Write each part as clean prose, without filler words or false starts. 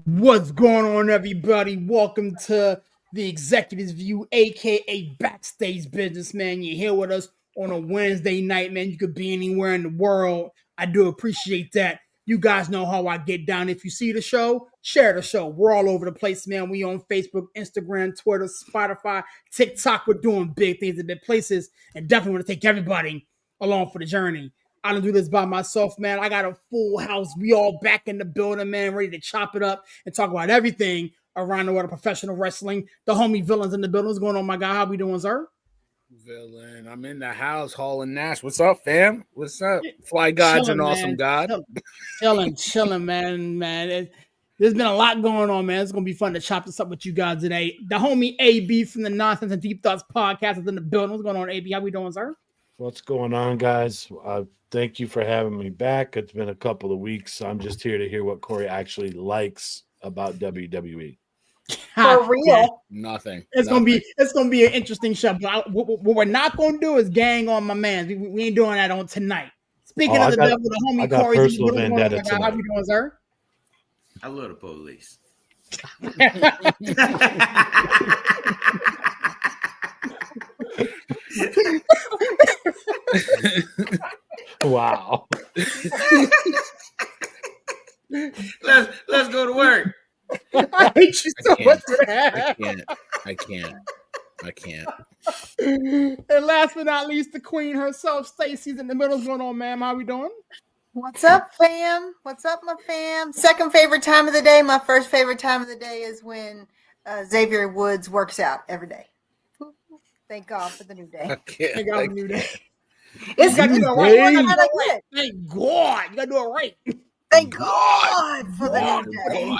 What's going on, everybody? Welcome to the Executives View, aka Backstage Business, man. You're here with us on a Wednesday night, man. You could be anywhere in the world. I do appreciate that. You guys know how I get down. If you see the show, share the show. We're all over the place, man. We on Facebook, Instagram, Twitter, Spotify, TikTok. We're doing big things in big places, and definitely want to take everybody along for the journey. I don't do this by myself, man. I got a full house. We all back in the building, man, ready to chop it up and talk about everything around the world of professional wrestling. The homie Villains in the building. What's going on, my guy? How we doing, sir? Villain, I'm in the house, Hall and Nash. What's up, fam? What's up? Fly God's an awesome God. Chilling, man. There's been a lot going on, man. It's going to be fun to chop this up with you guys today. The homie AB from the Nonsense and Deep Thoughts podcast is in the building. What's going on, AB? How we doing, sir? What's going on, guys? Thank you for having me back. It's been a couple of weeks. I'm just here to hear what Corey actually likes about WWE. For real? Nothing. It's gonna be an interesting show. But what we're not gonna do is gang on my man. We ain't doing that on tonight. Speaking of the devil, the homie Corey. Personal vendetta tonight. How we doing, sir? I love the police. Wow. Let's go to work. I hate you so much for that. I can't. And last but not least, the queen herself, Stacey's in the middle. What's going on, ma'am? How we doing? What's up, fam? What's up, my fam? Second favorite time of the day. My first favorite time of the day is when Xavier Woods works out every day. Thank God for the new day. Thank God for the new day. It's you gotta do it right. Thank God. You gotta do it right. Thank God for the new day.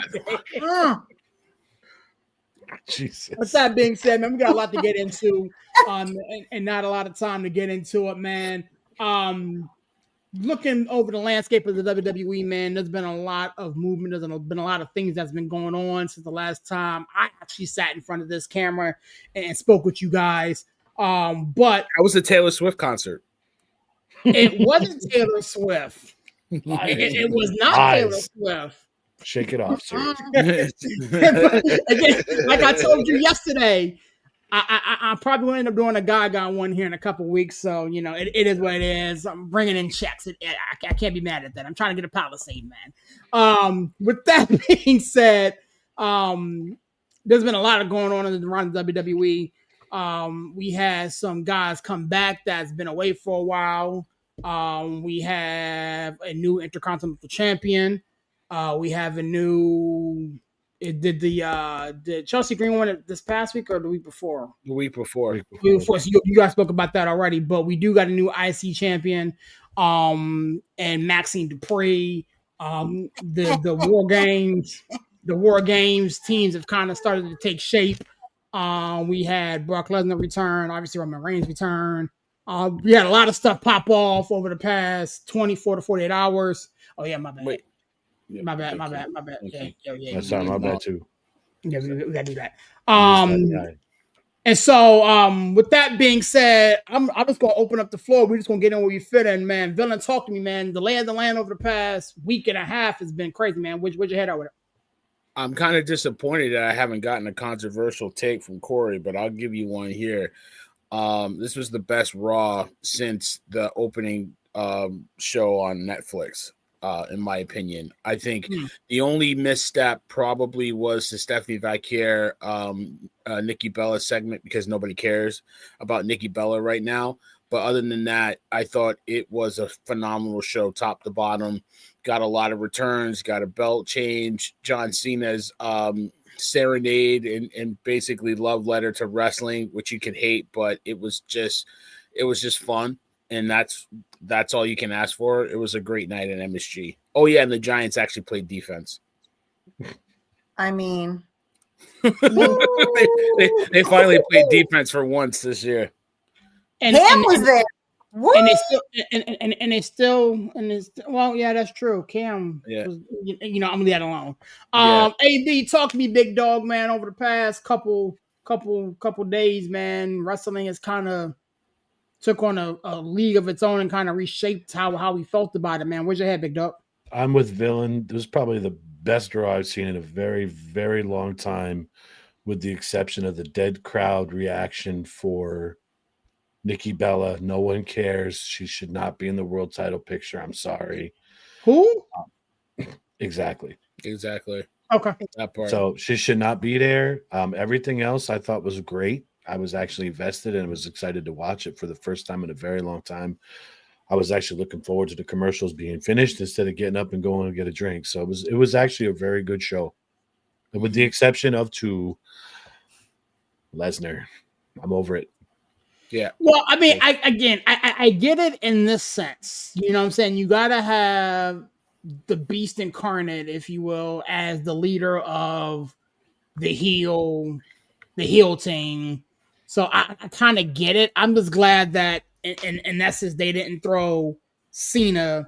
Jesus. With that being said, man, we got a lot to get into, and not a lot of time to get into it, man. Looking over the landscape of the WWE, man, there's been a lot of movement. There's been a lot of things that's been going on since the last time I actually sat in front of this camera and spoke with you guys. But how was the Taylor Swift concert? It wasn't Taylor Swift. It was not Taylor Swift. Shake it off, sir. Again, like I told you yesterday, I probably will end up doing a Gaga one here in a couple weeks. So, you know, it is what it is. I'm bringing in checks. I can't be mad at that. I'm trying to get a Palisade, man. With that being said, there's been a lot of going on around the WWE. We had some guys come back that's been away for a while. We have a new Intercontinental Champion. We have a new. Did Chelsea Green win it this past week or the week before? The week before. So you guys spoke about that already, but we do got a new IC champion. And Maxine Dupree. The War Games teams have kind of started to take shape. We had Brock Lesnar return, obviously Roman Reigns return. We had a lot of stuff pop off over the past 24 to 48 hours. Oh yeah, my bad. Wait. My bad. Yeah. Sorry, my bad too. Yeah, we gotta do that. And so with that being said, I'm just gonna open up the floor. We're just gonna get in where we fit in, man. Villain, talk to me, man. The lay of the land over the past week and a half has been crazy, man. Where'd your head out with it? I'm kind of disappointed that I haven't gotten a controversial take from Corey, but I'll give you one here. This was the best Raw since the opening show on Netflix. In my opinion, I think the only misstep probably was the Stephanie Vaquer, Nikki Bella segment because nobody cares about Nikki Bella right now. But other than that, I thought it was a phenomenal show, top to bottom. Got a lot of returns, got a belt change. John Cena's serenade and basically love letter to wrestling, which you can hate, but it was just fun. And that's all you can ask for. It was a great night at MSG. Oh, yeah, and the Giants actually played defense. I mean. they finally played defense for once this year. And Cam was there. Woo! And it's still well, yeah, that's true. Cam, was, I'm gonna leave that alone. AD, talk to me, big dog, man. Over the past couple days, man, wrestling has kind of took on a league of its own and kind of reshaped how we felt about it, man. Where's your head, big dog? I'm with Villain. This was probably the best draw I've seen in a very, very long time, with the exception of the dead crowd reaction for Nikki Bella. No one cares. She should not be in the world title picture. I'm sorry. Who? Exactly. Okay. That part. So she should not be there. Everything else I thought was great. I was actually invested and was excited to watch it for the first time in a very long time. I was actually looking forward to the commercials being finished instead of getting up and going to get a drink. So it was actually a very good show, with the exception of to Lesnar. I'm over it. Yeah. Well, I mean, I get it in this sense. You know what I'm saying? You got to have the beast incarnate, if you will, as the leader of the heel team. So I kind of get it. I'm just glad that in essence they didn't throw Cena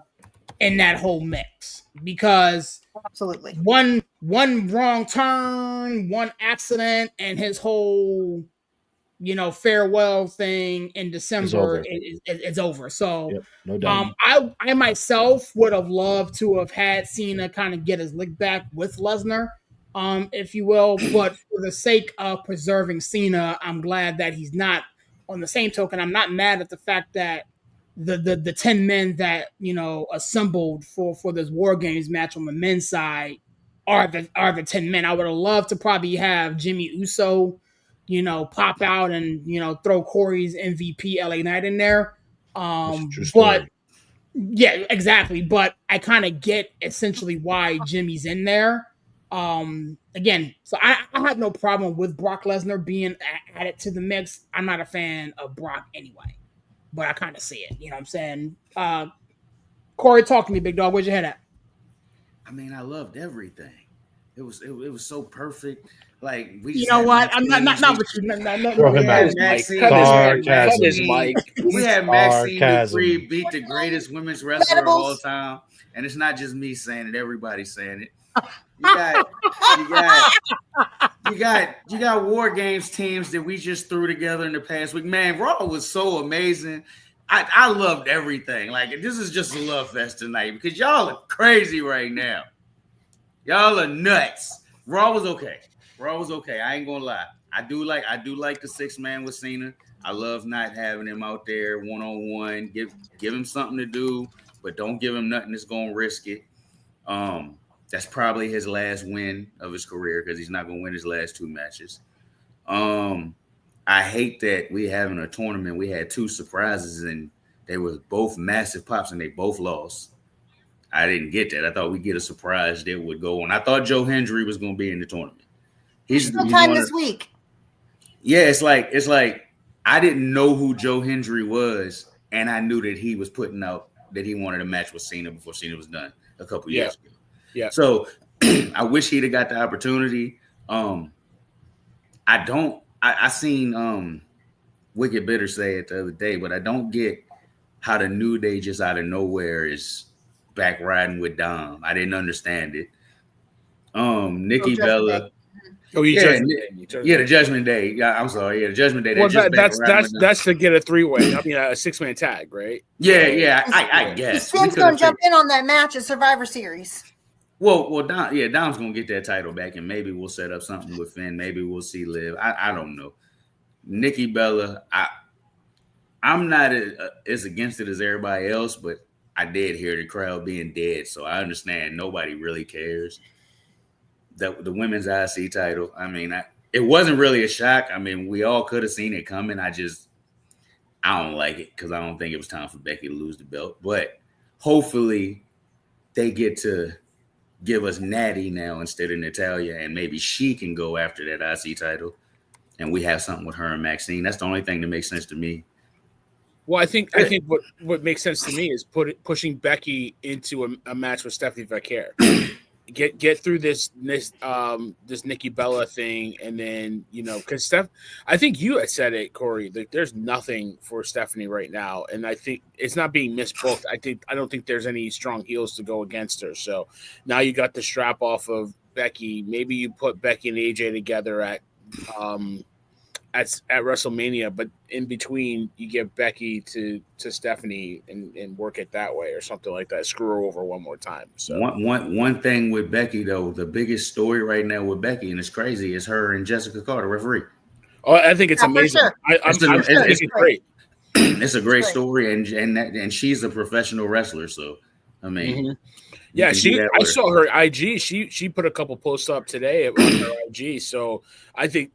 in that whole mix, because Absolutely. one wrong turn, one accident, and his whole farewell thing in December is over. So Yep, no doubt. I myself would have loved to have had Cena kind of get his lick back with Lesnar, if you will. But for the sake of preserving Cena, I'm glad that he's not. On the same token, I'm not mad at the fact that the 10 men that assembled for this War Games match on the men's side are the 10 men. I would have loved to probably have Jimmy Uso pop out and throw Corey's MVP LA Knight in there. But yeah, exactly. But I kind of get essentially why Jimmy's in there. Again, so I have no problem with Brock Lesnar being added to the mix. I'm not a fan of Brock anyway, but I kind of see it. You know what I'm saying? Corey, talk to me, big dog. Where's your head at? I mean, I loved everything. It was so perfect. Like we. You know what? I'm not with you. Throw him out. Cut his mic. We had Maxine Dupree beat the greatest women's wrestler of all time, and it's not just me saying it; everybody's saying it. You got War Games teams that we just threw together in the past week. Man, Raw was so amazing. I loved everything. Like, this is just a love fest tonight because y'all are crazy right now. Y'all are nuts. Raw was okay. I ain't gonna lie. I do like the 6-man with Cena. I love not having him out there one-on-one. Give him something to do, but don't give him nothing that's gonna risk it. That's probably his last win of his career because he's not gonna win his last 2 matches. I hate that we having a tournament. We had 2 surprises and they were both massive pops and they both lost. I didn't get that. I thought we'd get a surprise that would go on. I thought Joe Hendry was going to be in the tournament. He's sometime this week. Yeah, it's like I didn't know who Joe Hendry was, and I knew that he was putting out that he wanted a match with Cena before Cena was done a couple years ago. Yeah. So I wish he'd have got the opportunity. I seen Wicked Bitter say it the other day, but I don't get how the New Day just out of nowhere is back riding with Dom. I didn't understand it. Nikki Bella. The Judgment Day. Yeah, I'm sorry. Yeah, the Judgment Day. Well, that's to get a 3-way. I mean, a 6-man tag, right? Yeah. I guess Finn's gonna jump in on that match at Survivor Series. Well, Dom's gonna get that title back, and maybe we'll set up something with Finn. Maybe we'll see Liv. I don't know. Nikki Bella. I'm not as against it as everybody else, but I did hear the crowd being dead, so I understand nobody really cares. The women's IC title, I mean, it wasn't really a shock. I mean, we all could have seen it coming. I don't like it because I don't think it was time for Becky to lose the belt. But hopefully they get to give us Natty now instead of Natalya, and maybe she can go after that IC title, and we have something with her and Maxine. That's the only thing that makes sense to me. Well, I think what makes sense to me is pushing Becky into a match with Stephanie Vaquer. Get through this Nikki Bella thing, and then because I think you had said it, Corey. Like, there's nothing for Stephanie right now, and I think it's not being misbooked. I don't think there's any strong heels to go against her. So now you got the strap off of Becky. Maybe you put Becky and AJ together at at WrestleMania, but in between you give Becky to Stephanie and work it that way or something like that. Screw her over one more time. So one thing with Becky though, the biggest story right now with Becky, and it's crazy, is her and Jessica Carter, referee. Oh, I think it's amazing. Sure. I think it's great. It's a great story, and she's a professional wrestler. So, I mean, yeah, I saw her IG. She put a couple posts up today on her IG. So I think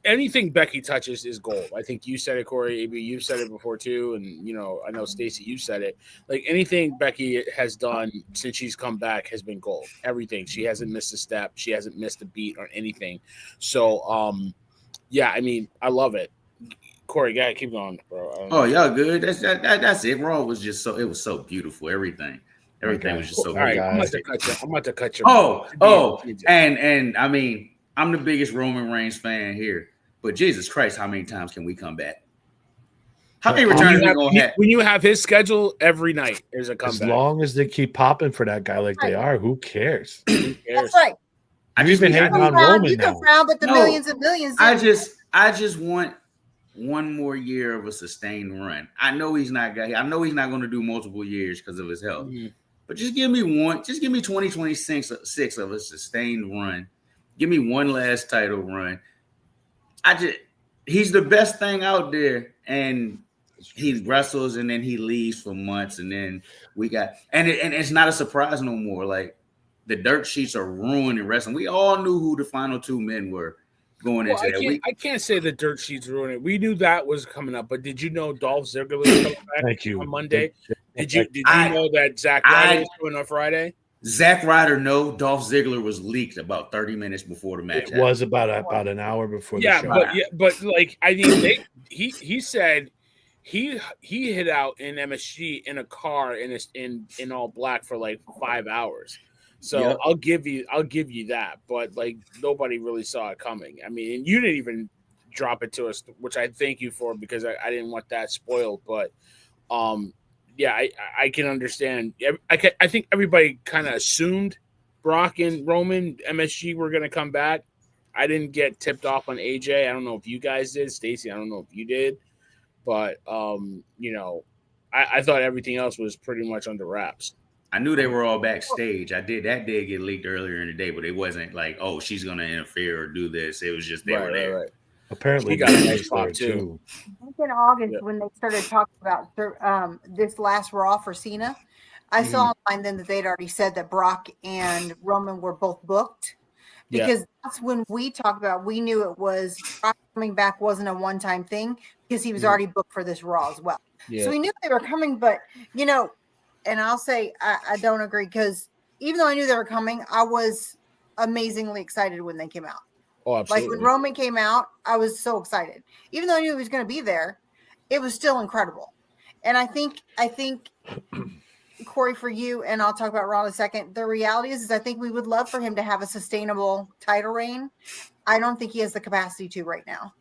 anything Becky touches is gold. I think you said it, Corey. AB, you've said it before too, and I know Stacey, you said it. Like anything Becky has done since she's come back has been gold. Everything. She hasn't missed a step. She hasn't missed a beat on anything. So, yeah, I mean, I love it. Corey, gotta keep going, bro. Oh, y'all good? That's it. Raw was just it was so beautiful. Everything was just so. All right, I'm about to cut you. And I mean, I'm the biggest Roman Reigns fan here, but Jesus Christ, how many times can we come back? How many returns are we gonna have? When you have his schedule every night, there's a comeback. As long as they keep popping for that guy like they are, who cares? That's right. You've been hating on Roman you now. can frown, but the millions and millions. I just want one more year of a sustained run. I know he's not going to do multiple years because of his health. Mm-hmm. But just give me 2026 of a sustained run. Give me one last title run. He's the best thing out there, and he wrestles and then he leaves for months, and then and it's not a surprise no more. Like the dirt sheets are ruining wrestling. We all knew who the final two men were going into that. I can't say the dirt sheets ruined it. We knew that was coming up, but did you know Dolph Ziggler was coming back on Monday? Did you know that Zack Ryder was coming on Friday? Zack Ryder, no. Dolph Ziggler was leaked about 30 minutes before the match. It was about an hour before the show. But like I mean, he said he hid out in MSG in a car in all black for like 5 hours. So yep. I'll give you that, but like nobody really saw it coming. I mean, and you didn't even drop it to us, which I thank you for because I didn't want that spoiled. But yeah, I can understand. I think everybody kind of assumed Brock and Roman MSG were going to come back. I didn't get tipped off on AJ. I don't know if you guys did, Stacey. I don't know if you did, but I thought everything else was pretty much under wraps. I knew they were all backstage. That did get leaked earlier in the day, but it wasn't like, oh, she's going to interfere or do this. It was just they were there. Right. Apparently, he got a nice spot too. I think in August when they started talking about this last Raw for Cena, I saw online then that they'd already said that Brock and Roman were both booked because that's when we talked about. We knew it was Brock coming back wasn't a one-time thing because he was already booked for this Raw as well. Yeah. So we knew they were coming, but and I'll say I don't agree because even though I knew they were coming, I was amazingly excited when they came out. Oh, absolutely. Like when Roman came out, I was so excited. Even though I knew he was going to be there, it was still incredible. And I think Corey, for you, and I'll talk about Raw in a second, the reality is I think we would love for him to have a sustainable title reign. I don't think he has the capacity to right now.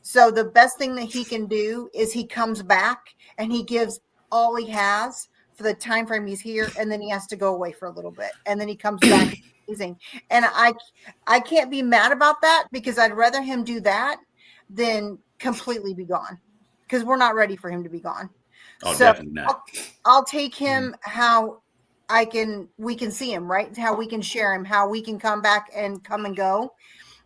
So the best thing that he can do is he comes back and he gives all he has for the time frame he's here, and then he has to go away for a little bit, and then he comes back. Amazing. And I can't be mad about that because I'd rather him do that than completely be gone because we're not ready for him to be gone. Oh, so definitely not. I'll take him how we can see him, right? How we can share him, how we can come back and come and go.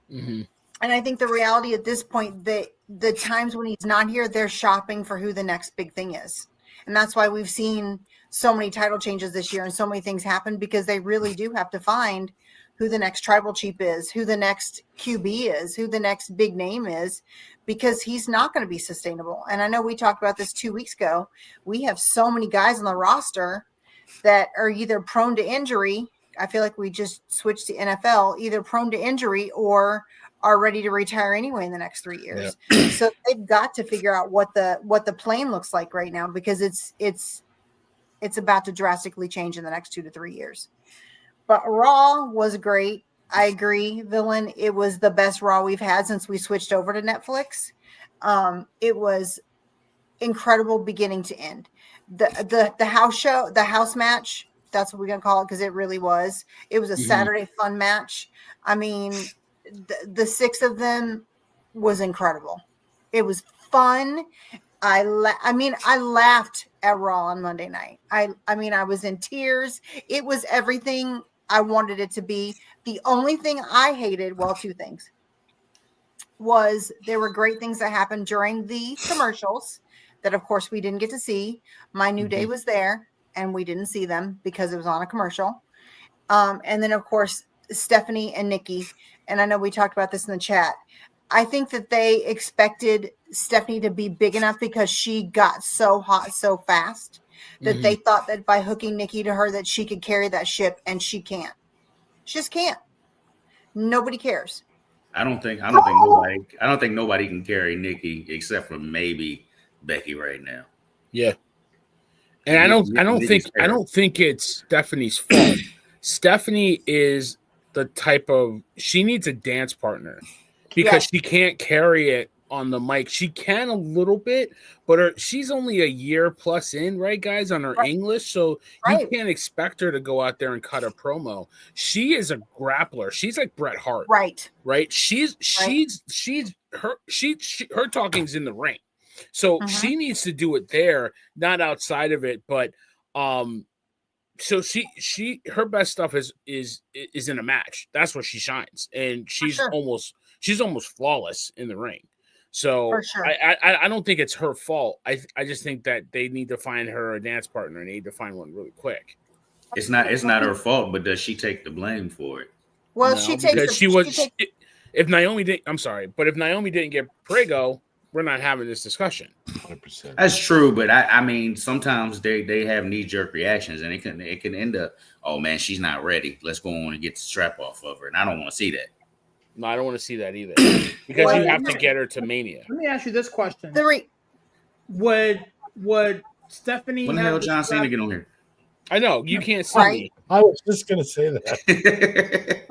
Mm-hmm. And I think the reality at this point, the times when he's not here, they're shopping for who the next big thing is. And that's why we've seen so many title changes this year and so many things happen because they really do have to find who the next tribal chief is, who the next QB is, who the next big name is, because he's not going to be sustainable. And I know we talked about this 2 weeks ago. We have so many guys on the roster that are either prone to injury. I feel like we just switched to NFL, either prone to injury or are ready to retire anyway in the next 3 years. Yeah. So they've got to figure out what the plane looks like right now because it's about to drastically change in the next 2 to 3 years. But Raw was great. I agree, Villain. It was the best Raw we've had since we switched over to Netflix. It was incredible beginning to end. The house show, the house match, that's what we're going to call it because it really was. It was a Saturday fun match. I mean, the 6 of them was incredible. It was fun. I laughed at Raw on Monday night. I mean, I was in tears. It was everything I wanted it to be. The only thing I hated, well, two things, was there were great things that happened during the commercials that, of course, we didn't get to see. My New Day was there, and we didn't see them because it was on a commercial. And then, of course, Stephanie and Nikki. And I know we talked about this in the chat. I think that they expected Stephanie to be big enough because she got so hot so fast that they thought that by hooking Nikki to her that she could carry that ship, and she can't. She just can't. Nobody cares. I don't think nobody can carry Nikki except for maybe Becky right now. Yeah. And I don't think it's Stephanie's fault. Stephanie is the type of, she needs a dance partner because she can't carry it on the mic. She can a little bit, but she's only a year plus in, right, guys, on her English. So you can't expect her to go out there and cut a promo. She is a grappler. She's like Bret Hart. Right. Her talking's in the ring. So she needs to do it there, not outside of it. But so her best stuff is in a match. That's where she shines, and she's almost flawless in the ring. So I don't think it's her fault. I just think that they need to find her a dance partner, and they need to find one really quick. It's not her fault, but does she take the blame for it? Well, No, if Naomi didn't get Prego, we're not having this discussion. 100%. That's true, but I mean, sometimes they have knee-jerk reactions, and it can end up, oh man, she's not ready. Let's go on and get the strap off of her, and I don't want to see that. No, I don't want to see that either, because you have to get her to Mania. Let me ask you this question: Would Stephanie? When the hell John Cena get on here? I know you can't see me. I was just gonna say that.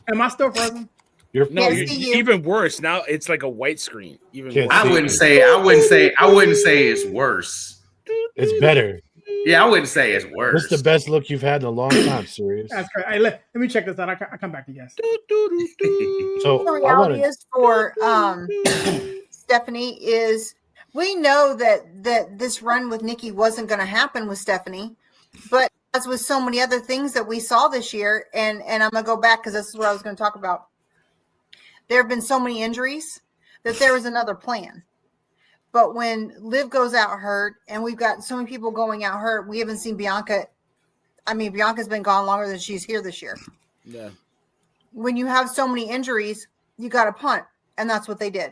Am I still present? You're even worse now. It's like a white screen. Even worse. I wouldn't say it's worse. It's better. Yeah, I wouldn't say it's worse. It's the best look you've had in a long time, serious. That's correct. Hey, let me check this out. I come back to you guys. So the reality is for Stephanie is we know that this run with Nikki wasn't going to happen with Stephanie, but as with so many other things that we saw this year, and I'm going to go back because this is what I was going to talk about. There have been so many injuries that there was another plan. But when Liv goes out hurt, and we've got so many people going out hurt, we haven't seen Bianca. I mean, Bianca's been gone longer than she's here this year. Yeah. When you have so many injuries, you got to punt, and that's what they did.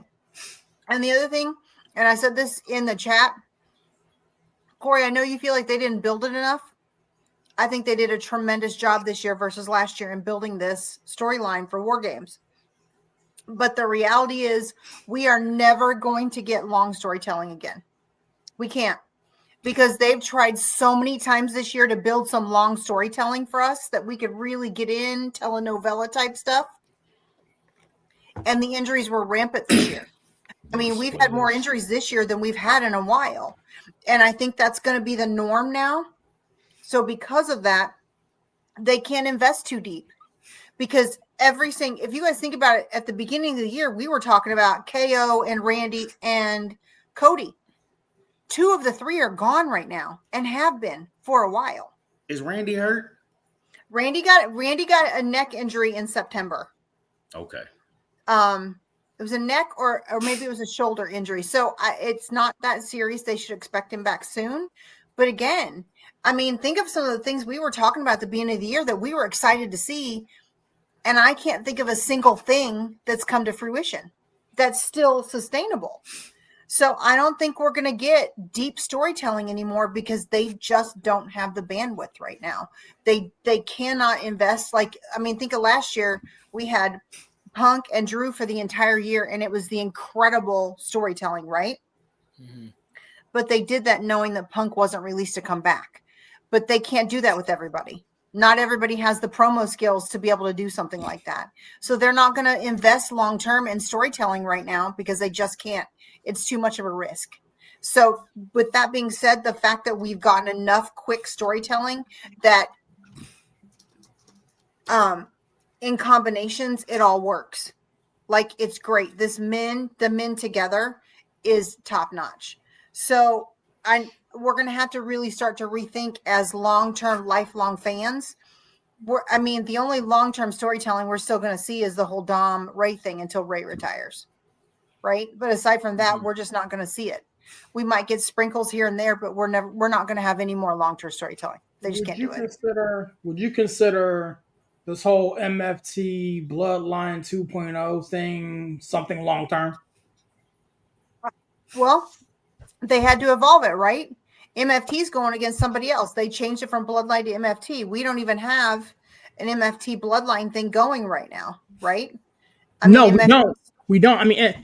And the other thing, and I said this in the chat, Corey, I know you feel like they didn't build it enough. I think they did a tremendous job this year versus last year in building this storyline for War Games. But the reality is we are never going to get long storytelling again. We can't, because they've tried so many times this year to build some long storytelling for us that we could really get in telenovela type stuff. And the injuries were rampant this year. I mean, we've had more injuries this year than we've had in a while. And I think that's going to be the norm now. So because of that, they can't invest too deep, because everything, if you guys think about it, at the beginning of the year, we were talking about KO and Randy and Cody. 2 of the 3 are gone right now and have been for a while. Is Randy hurt? Randy got a neck injury in September. Okay. It was a neck or maybe it was a shoulder injury. So it's not that serious. They should expect him back soon. But again, I mean, think of some of the things we were talking about at the beginning of the year that we were excited to see. And I can't think of a single thing that's come to fruition that's still sustainable. So I don't think we're going to get deep storytelling anymore because they just don't have the bandwidth right now. They cannot invest. Like, I mean, think of last year, we had Punk and Drew for the entire year, and it was the incredible storytelling, right? Mm-hmm. But they did that knowing that Punk wasn't released to come back. But they can't do that with everybody. Not everybody has the promo skills to be able to do something like that. So they're not going to invest long-term in storytelling right now because they just can't. It's too much of a risk. So with that being said, the fact that we've gotten enough quick storytelling that in combinations, it all works. Like, it's great. The men together is top notch. So we're going to have to really start to rethink as long-term, lifelong fans. The only long-term storytelling we're still going to see is the whole Dom Ray thing until Ray retires. Right. But aside from that, we're just not going to see it. We might get sprinkles here and there, but we're not going to have any more long-term storytelling. They just can't do it. Would you consider this whole MFT Bloodline 2.0 thing something long term? Well, they had to evolve it, right? MFT's going against somebody else. They changed it from Bloodline to MFT. We don't even have an MFT Bloodline thing going right now, right? We don't. I mean,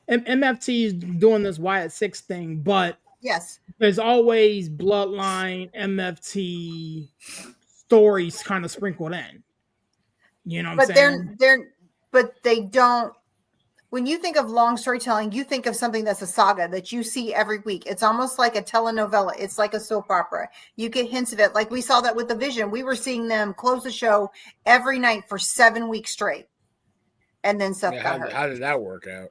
MFT is doing this Wyatt 6 thing, but yes, there's always Bloodline MFT stories kind of sprinkled in. You know what I'm saying? But they don't. When you think of long storytelling, you think of something that's a saga that you see every week. It's almost like a telenovela. It's like a soap opera. You get hints of it. Like we saw that with The Vision. We were seeing them close the show every night for 7 weeks straight. And then Seth got hurt. How did that work out?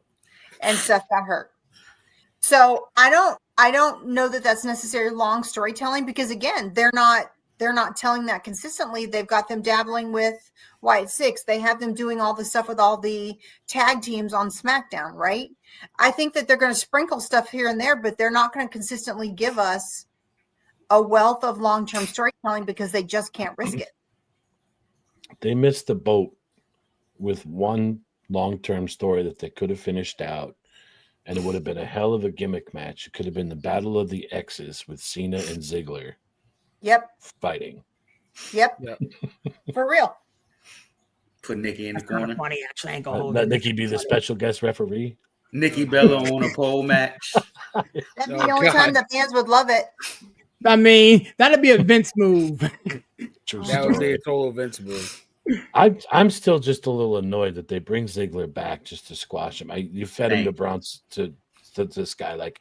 And Seth got hurt. So I don't know that that's necessarily long storytelling, because again, they're not telling that consistently. They've got them dabbling with Wyatt 6. They have them doing all the stuff with all the tag teams on SmackDown, right? I think that they're going to sprinkle stuff here and there, but they're not going to consistently give us a wealth of long-term storytelling because they just can't risk it. They missed the boat with one long-term story that they could have finished out, and it would have been a hell of a gimmick match. It could have been the Battle of the X's with Cena and Ziggler. Yep. Fighting. Yep. For real. Put Nikki in the corner. Funny, actually. Ain't gonna hold Let Nikki be the special guest referee. Nikki Bella on a pole match. That'd be the only time the fans would love it. I mean, that'd be a Vince move. That would be a total Vince move. I'm still just a little annoyed that they bring Ziggler back just to squash him. You fed him to Bronx to this guy. Like,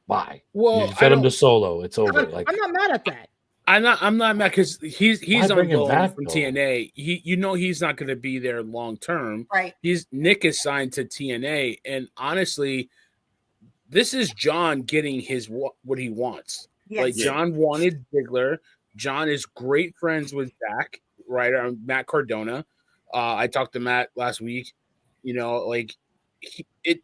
why? Well, you fed him to Solo. It's over. I'm not mad at that. I'm not mad because he's on loan from though? TNA. He's not going to be there long term. Right. Nick is signed to TNA, and honestly, this is John getting what he wants. Yes. Like John wanted Ziggler. John is great friends with Zach, right? Matt Cardona. I talked to Matt last week. You know, like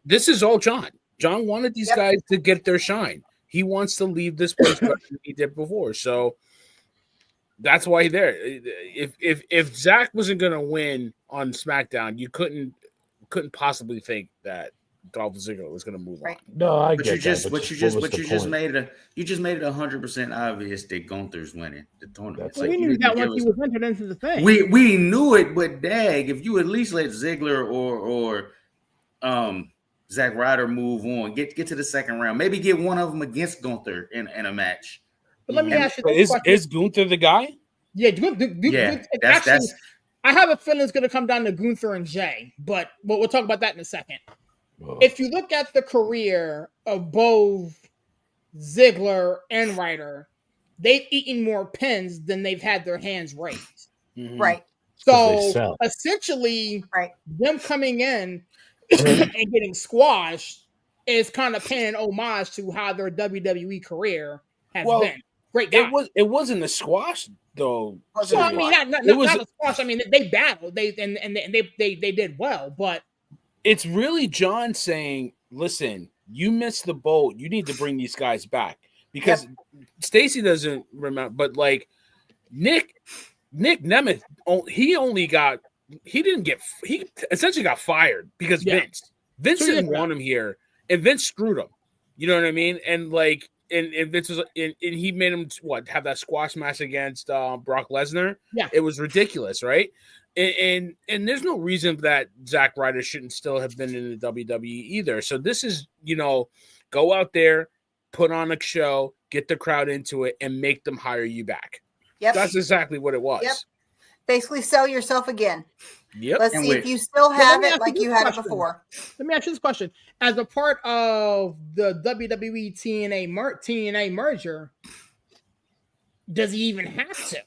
this is all John. John wanted these guys to get their shine. He wants to leave this place better than he did before. So that's why he's there. If Zach wasn't going to win on SmackDown, you couldn't possibly think that Dolph Ziggler was going to move on. No, I but get you just, that. but you just made it 100% obvious that Gunther's winning the tournament. Well, we knew that once he was entered into the thing. We knew it, but dag, if you at least let Ziggler or Zack Ryder move on, get to the second round, maybe get one of them against Gunther in a match. But let me ask you this question. Is Gunther the guy? Yeah, that's. I have a feeling it's going to come down to Gunther and Jay, but we'll talk about that in a second. Whoa. If you look at the career of both Ziggler and Ryder, they've eaten more pins than they've had their hands raised. Mm-hmm. Right. So essentially, them coming in and getting squashed is kind of paying homage to how their WWE career has been. Great guy. It wasn't a squash though. So I mean, not a squash. I mean, they battled. They did well, but it's really John saying, "Listen, you missed the boat. You need to bring these guys back." Because Stacey doesn't remember, but like Nick Nemeth, he essentially got fired because Vince didn't want him here, and Vince screwed him. You know what I mean? And like. And Vince was, and he made him have that squash match against Brock Lesnar. Yeah, it was ridiculous, right? And there's no reason that Zack Ryder shouldn't still have been in the WWE either. So this is, go out there, put on a show, get the crowd into it, and make them hire you back. Yep, that's exactly what it was. Yep, basically sell yourself again. Yep. Let's see if you still have it like you had it before. Let me ask you this question. As a part of the WWE TNA merger, does he even have to?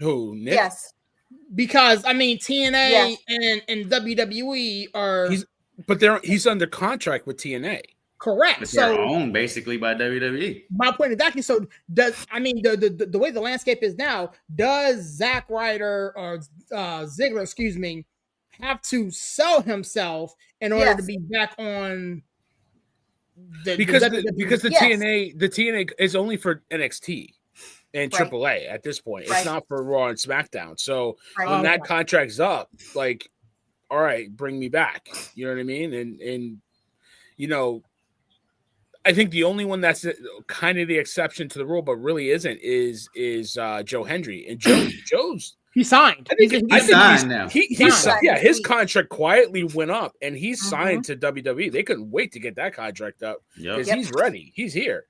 Who, Nick? Yes. because I mean TNA Yes. and WWE are he's under contract with TNA. correct. But they're So owned basically by WWE. my point exactly. So the way the landscape is now, does Zack Ryder or Ziggler, excuse me, have to sell himself in order to be back on because WWE? the TNA is only for NXT and AAA at this point. It's not for Raw and SmackDown. So when that contract's up, like, all right, bring me back. You know what I mean? And you know, I think the only one that's kind of the exception to the rule, but really isn't, is Joe Hendry. And Joe's he signed. He's signed now. His contract quietly went up, and he's signed to WWE. They couldn't wait to get that contract up because he's ready. He's here.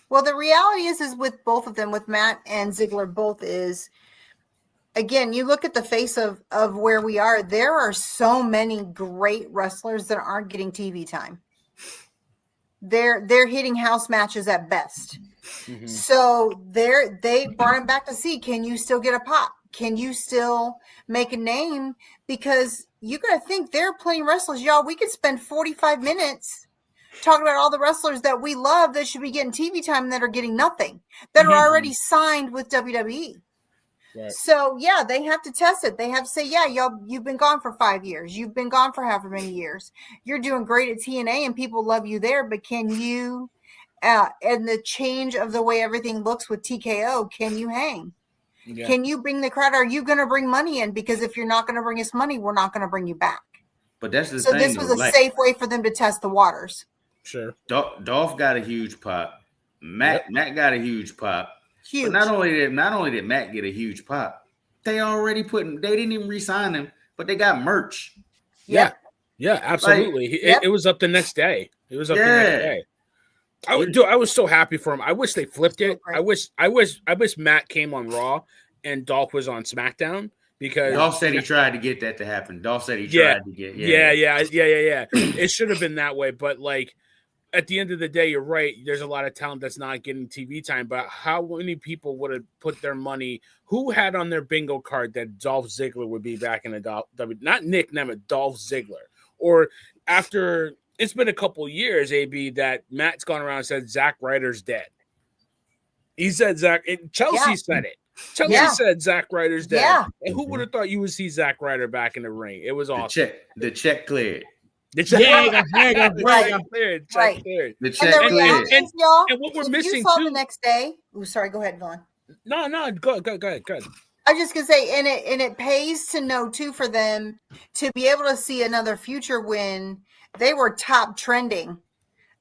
Well, the reality is with both of them, with Matt and Ziggler, both is, again, you look at the face of where we are. There are so many great wrestlers that aren't getting TV time. They're hitting house matches at best. Mm-hmm. So they brought him back to see, can you still get a pop? Can you still make a name? Because you got to think there are plenty of wrestlers, y'all. We could spend 45 minutes talking about all the wrestlers that we love that should be getting TV time that are getting nothing, that are already signed with WWE. Right. So, yeah, they have to test it. They have to say, yeah, y'all, you've been gone for 5 years. You've been gone for however many years. You're doing great at TNA and people love you there, but can you, and the change of the way everything looks with TKO, can you hang? Yeah. Can you bring the crowd? Are you going to bring money in? Because if you're not going to bring us money, we're not going to bring you back. But that's the thing. So this was a safe way for them to test the waters. Sure. Dolph got a huge pop. Matt got a huge pop. Huge. But not only did Matt get a huge pop, they didn't even re-sign him, but they got merch. Yeah, absolutely. Like, it was up the next day. It was up the next day. I was so happy for him. I wish they flipped it. I wish Matt came on Raw and Dolph was on SmackDown, because Dolph said he tried to get that to happen. Dolph said he tried to get It should have been that way, but like, at the end of the day, you're right. There's a lot of talent that's not getting TV time, but how many people would have put their money? Who had on their bingo card that Dolph Ziggler would be back in the not Nick Nemeth, Dolph Ziggler? Or after it's been a couple years, AB, that Matt's gone around and said Zack Ryder's dead. He said Chelsea said it. Chelsea said Zack Ryder's dead. Yeah. And who would have thought you would see Zack Ryder back in the ring? It was awesome. The check cleared. The check cleared. The check cleared. And what we're missing saw too. The next day. Oh, sorry. Go ahead, Vaughn. No. Go ahead. I was just gonna say, and it pays to know too for them to be able to see another future when they were top trending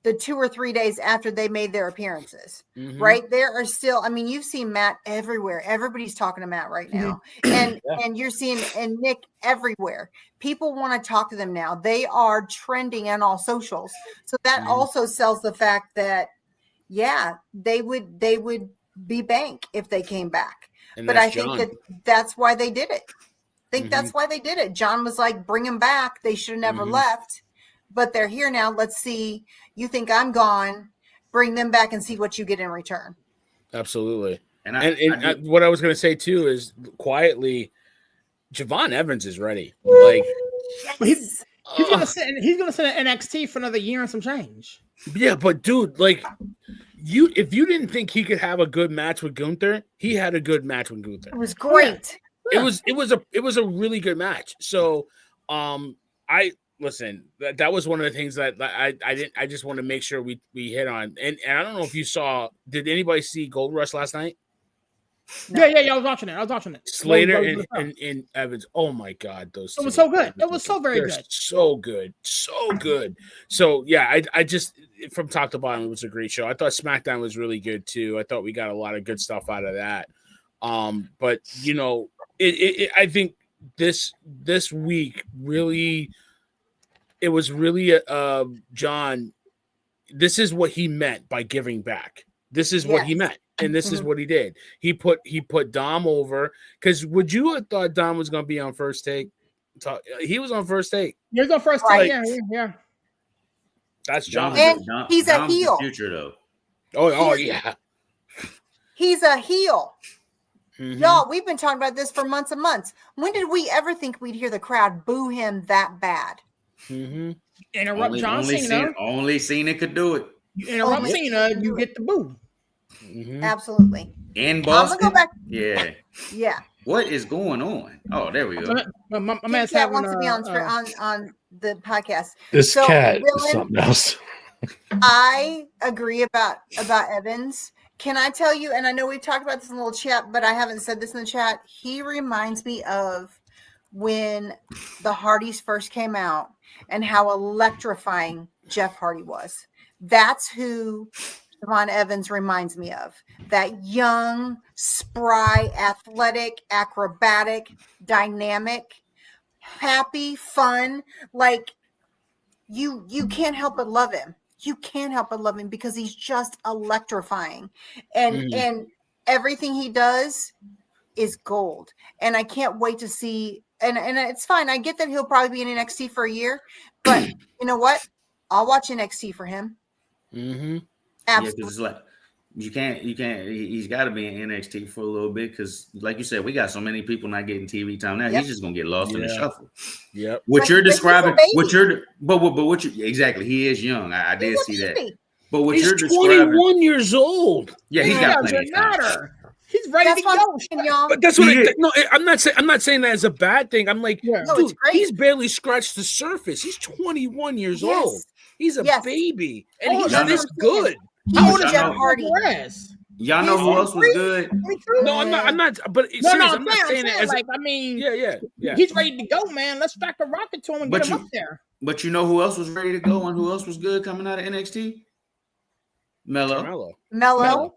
the 2 or 3 days after they made their appearances. Mm-hmm. Right? There are still, I mean, you've seen Matt everywhere. Everybody's talking to Matt right now. And you're seeing Nick everywhere. People want to talk to them now. They are trending on all socials. So that also sells the fact that, they would be bank if they came back. And but I think that's why they did it. I think that's why they did it. John was like, bring them back. They should have never left. But they're here now. Let's see. You think I'm gone. Bring them back and see what you get in return. Absolutely. And what I was going to say, too, is quietly, Javon Evans is ready. Like, he's going to sit in NXT for another year and some change. Yeah, but, dude, like, if you didn't think he could have a good match with Gunther, he had a good match with Gunther. It was great. Yeah. It was a really good match. So, listen, that was one of the things that I just want to make sure we hit on. And I don't know if you saw, did anybody see Gold Rush last night? No. Yeah, I was watching it. Slater and Evans. Oh my God, those two. It was so good. It was so very good. So good. So yeah, I just, from top to bottom, it was a great show. I thought SmackDown was really good too. I thought we got a lot of good stuff out of that. But you know, I think this week really, it was really John. This is what he meant by giving back. This is what he meant. And this is what he did. He put Dom over, because would you have thought Dom was going to be on First Take? He was on First Take. He was on First Take. Yeah. That's John. And he's a heel. Future though. Oh yeah. He's a heel. Mhm. Y'all, we've been talking about this for months and months. When did we ever think we'd hear the crowd boo him that bad? Mhm. Interrupt John Cena. Only Cena could do it. You interrupt Only Cena, Cena you do get the boo. Mhm. Absolutely. In I'm Boston. gonna go back. Yeah. Yeah. What is going on? Oh, there we go. My Kitty man's Cat having wants to be on the podcast. This So, cat is Dylan, something else. I agree about Evans. Can I tell you, and I know we've talked about this in a little chat, but I haven't said this in the chat. He reminds me of when the Hardys first came out and how electrifying Jeff Hardy was. That's who Devon Evans reminds me of. That young, spry, athletic, acrobatic, dynamic, happy, fun. Like you can't help but love him. You can't help but love him because he's just electrifying. And everything he does is gold. And I can't wait to see and it's fine. I get that he'll probably be in NXT for a year, but you know what? I'll watch NXT for him. Mhm. Yeah, Absolutely. because it's like you can't. He's got to be in NXT for a little bit because, like you said, we got so many people not getting TV time now. Yep. He's just gonna get lost in the Yeah. shuffle. Yep. What But you're he's a describing, baby. but what you exactly? He is young. I did He's a see that. baby. But what He's you're describing, 21 years old. yeah, he's It got plenty doesn't of time. matter. He's ready That's to what go. I'm saying, y'all. But that's what He is. no, I'm not saying that as a bad thing. I'm like, Yeah. No, it's dude, great. he's barely scratched the surface. He's 21 years Yes. old. He's a Yes. baby. And Oh, he's that's this what I'm saying. good. He's How old is Y'all Jeff know- Hardy. Perez? Y'all know He's who else was 23? good? 23? No, I'm not, but No, seriously, no, I'm not saying it as like, I mean, yeah. he's ready to go, man. Let's stack a rocket to him and But get him you- up there. But you know who else was ready to go and who else was good coming out of NXT? Mello. Mellow.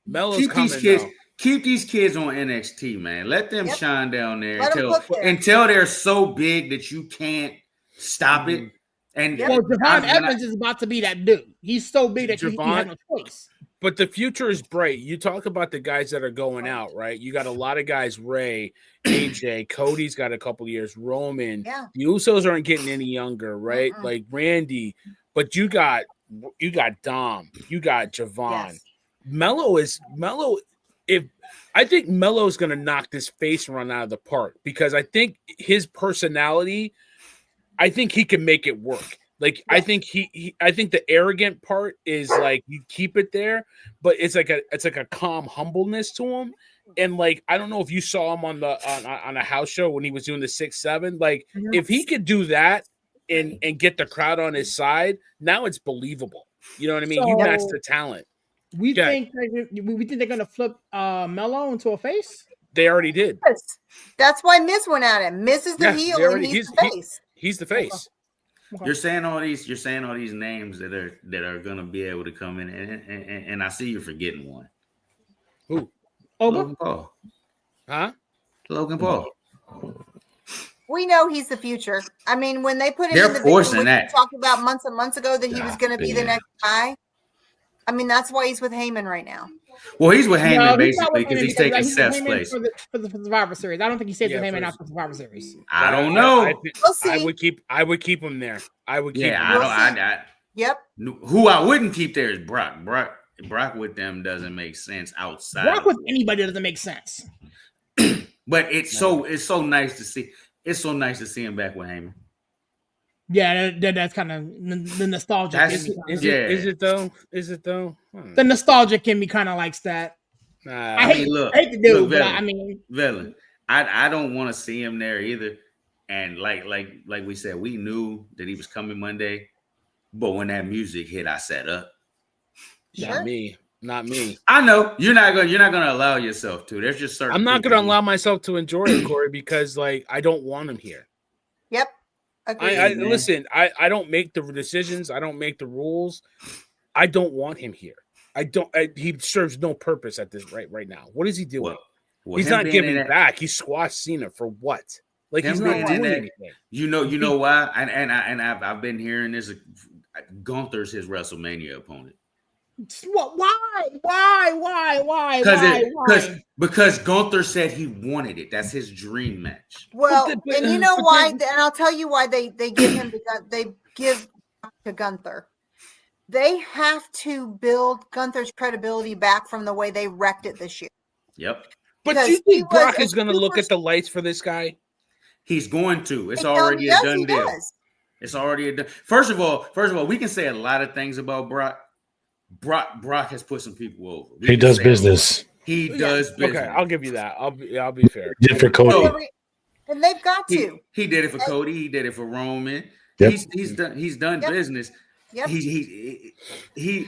Melo's Keep coming these kids. now. Keep these kids on NXT, man. Let them Yep. shine down there Let 'em cook there. until they're so big that you can't stop it. And Yep. Well, Devon Evans is about to be that dude. He's so big that he has no choice. But the future is bright. You talk about the guys that are going out, right? You got a lot of guys, Ray, AJ, Cody's got a couple years, Roman. Yeah. The Usos aren't getting any younger, right? Mm-mm. Like Randy. But you got Dom, you got Javon. Yes. Mello. If I think Melo's gonna knock this face run out of the park because I think his personality, I think he can make it work. Like I think I think the arrogant part is like you keep it there, but it's like a calm humbleness to him. And like I don't know if you saw him on a house show when he was doing the 6-7. Like if he could do that and get the crowd on his side, now it's believable. You know what I mean? You match the talent. We think they're gonna flip Mello into a face. They already did. Yes. That's why Miz went at him. Miz is the heel and he's the face. He's the face. You're saying all these names that are gonna be able to come in, and I see you're forgetting one. Who? Logan Paul. Huh? Logan Paul. We know he's the future. I mean, when they put him They're in the forcing we that. talked about months and months ago that he was going to be the Yeah. next guy. I mean, that's why he's with Heyman right now. Well, he's with Heyman No, basically because he's taking with Seth's Heyman place. for the Survivor Series. I don't think he stays with Yeah, Heyman for- after the Survivor Series. I don't know. We'll see. I would keep him there. I would keep him. Yep. Who I wouldn't keep there is Brock. Brock with them doesn't make sense outside. Brock with anybody doesn't make sense. But it's so nice to see. It's so nice to see him back with Heyman. Yeah, that's kind of the nostalgia. That's- Is it though? The nostalgia can be kind of like that. I hate to do, but I mean, Villain. I don't want to see him there either. And like we said, we knew that he was coming Monday, but when that music hit, I sat up. Not me. I know you're not gonna allow yourself to. There's just certain. I'm not gonna allow myself to enjoy it, Corey, because like I don't want him here. Yep. Listen. I don't make the decisions. I don't make the rules. I don't want him here. He serves no purpose at this right now. What is he doing? Well, he's not giving back. He squashed Cena for what? Like he's not doing anything. You know why? And I've been hearing this. Gunther's his WrestleMania opponent. What? Why? Because Gunther said he wanted it. That's his dream match. Well, and you know why? And I'll tell you why they give to Gunther. They have to build Gunther's credibility back from the way they wrecked it this year. Yep. But Because do you he think Brock was is a going to look super- at the lights for this guy? He's going to. It's They tell him already he a does, done he deal. does. It's already a done. First of all, we can say a lot of things about Brock. Brock has put some people over. We He can does say business. he Yeah. does business. Okay, I'll give you that. I'll be fair. Did for Cody. And they've got He, to. he did it for Cody. He did it for Roman. Yep. He's done Yep. business. Yep. He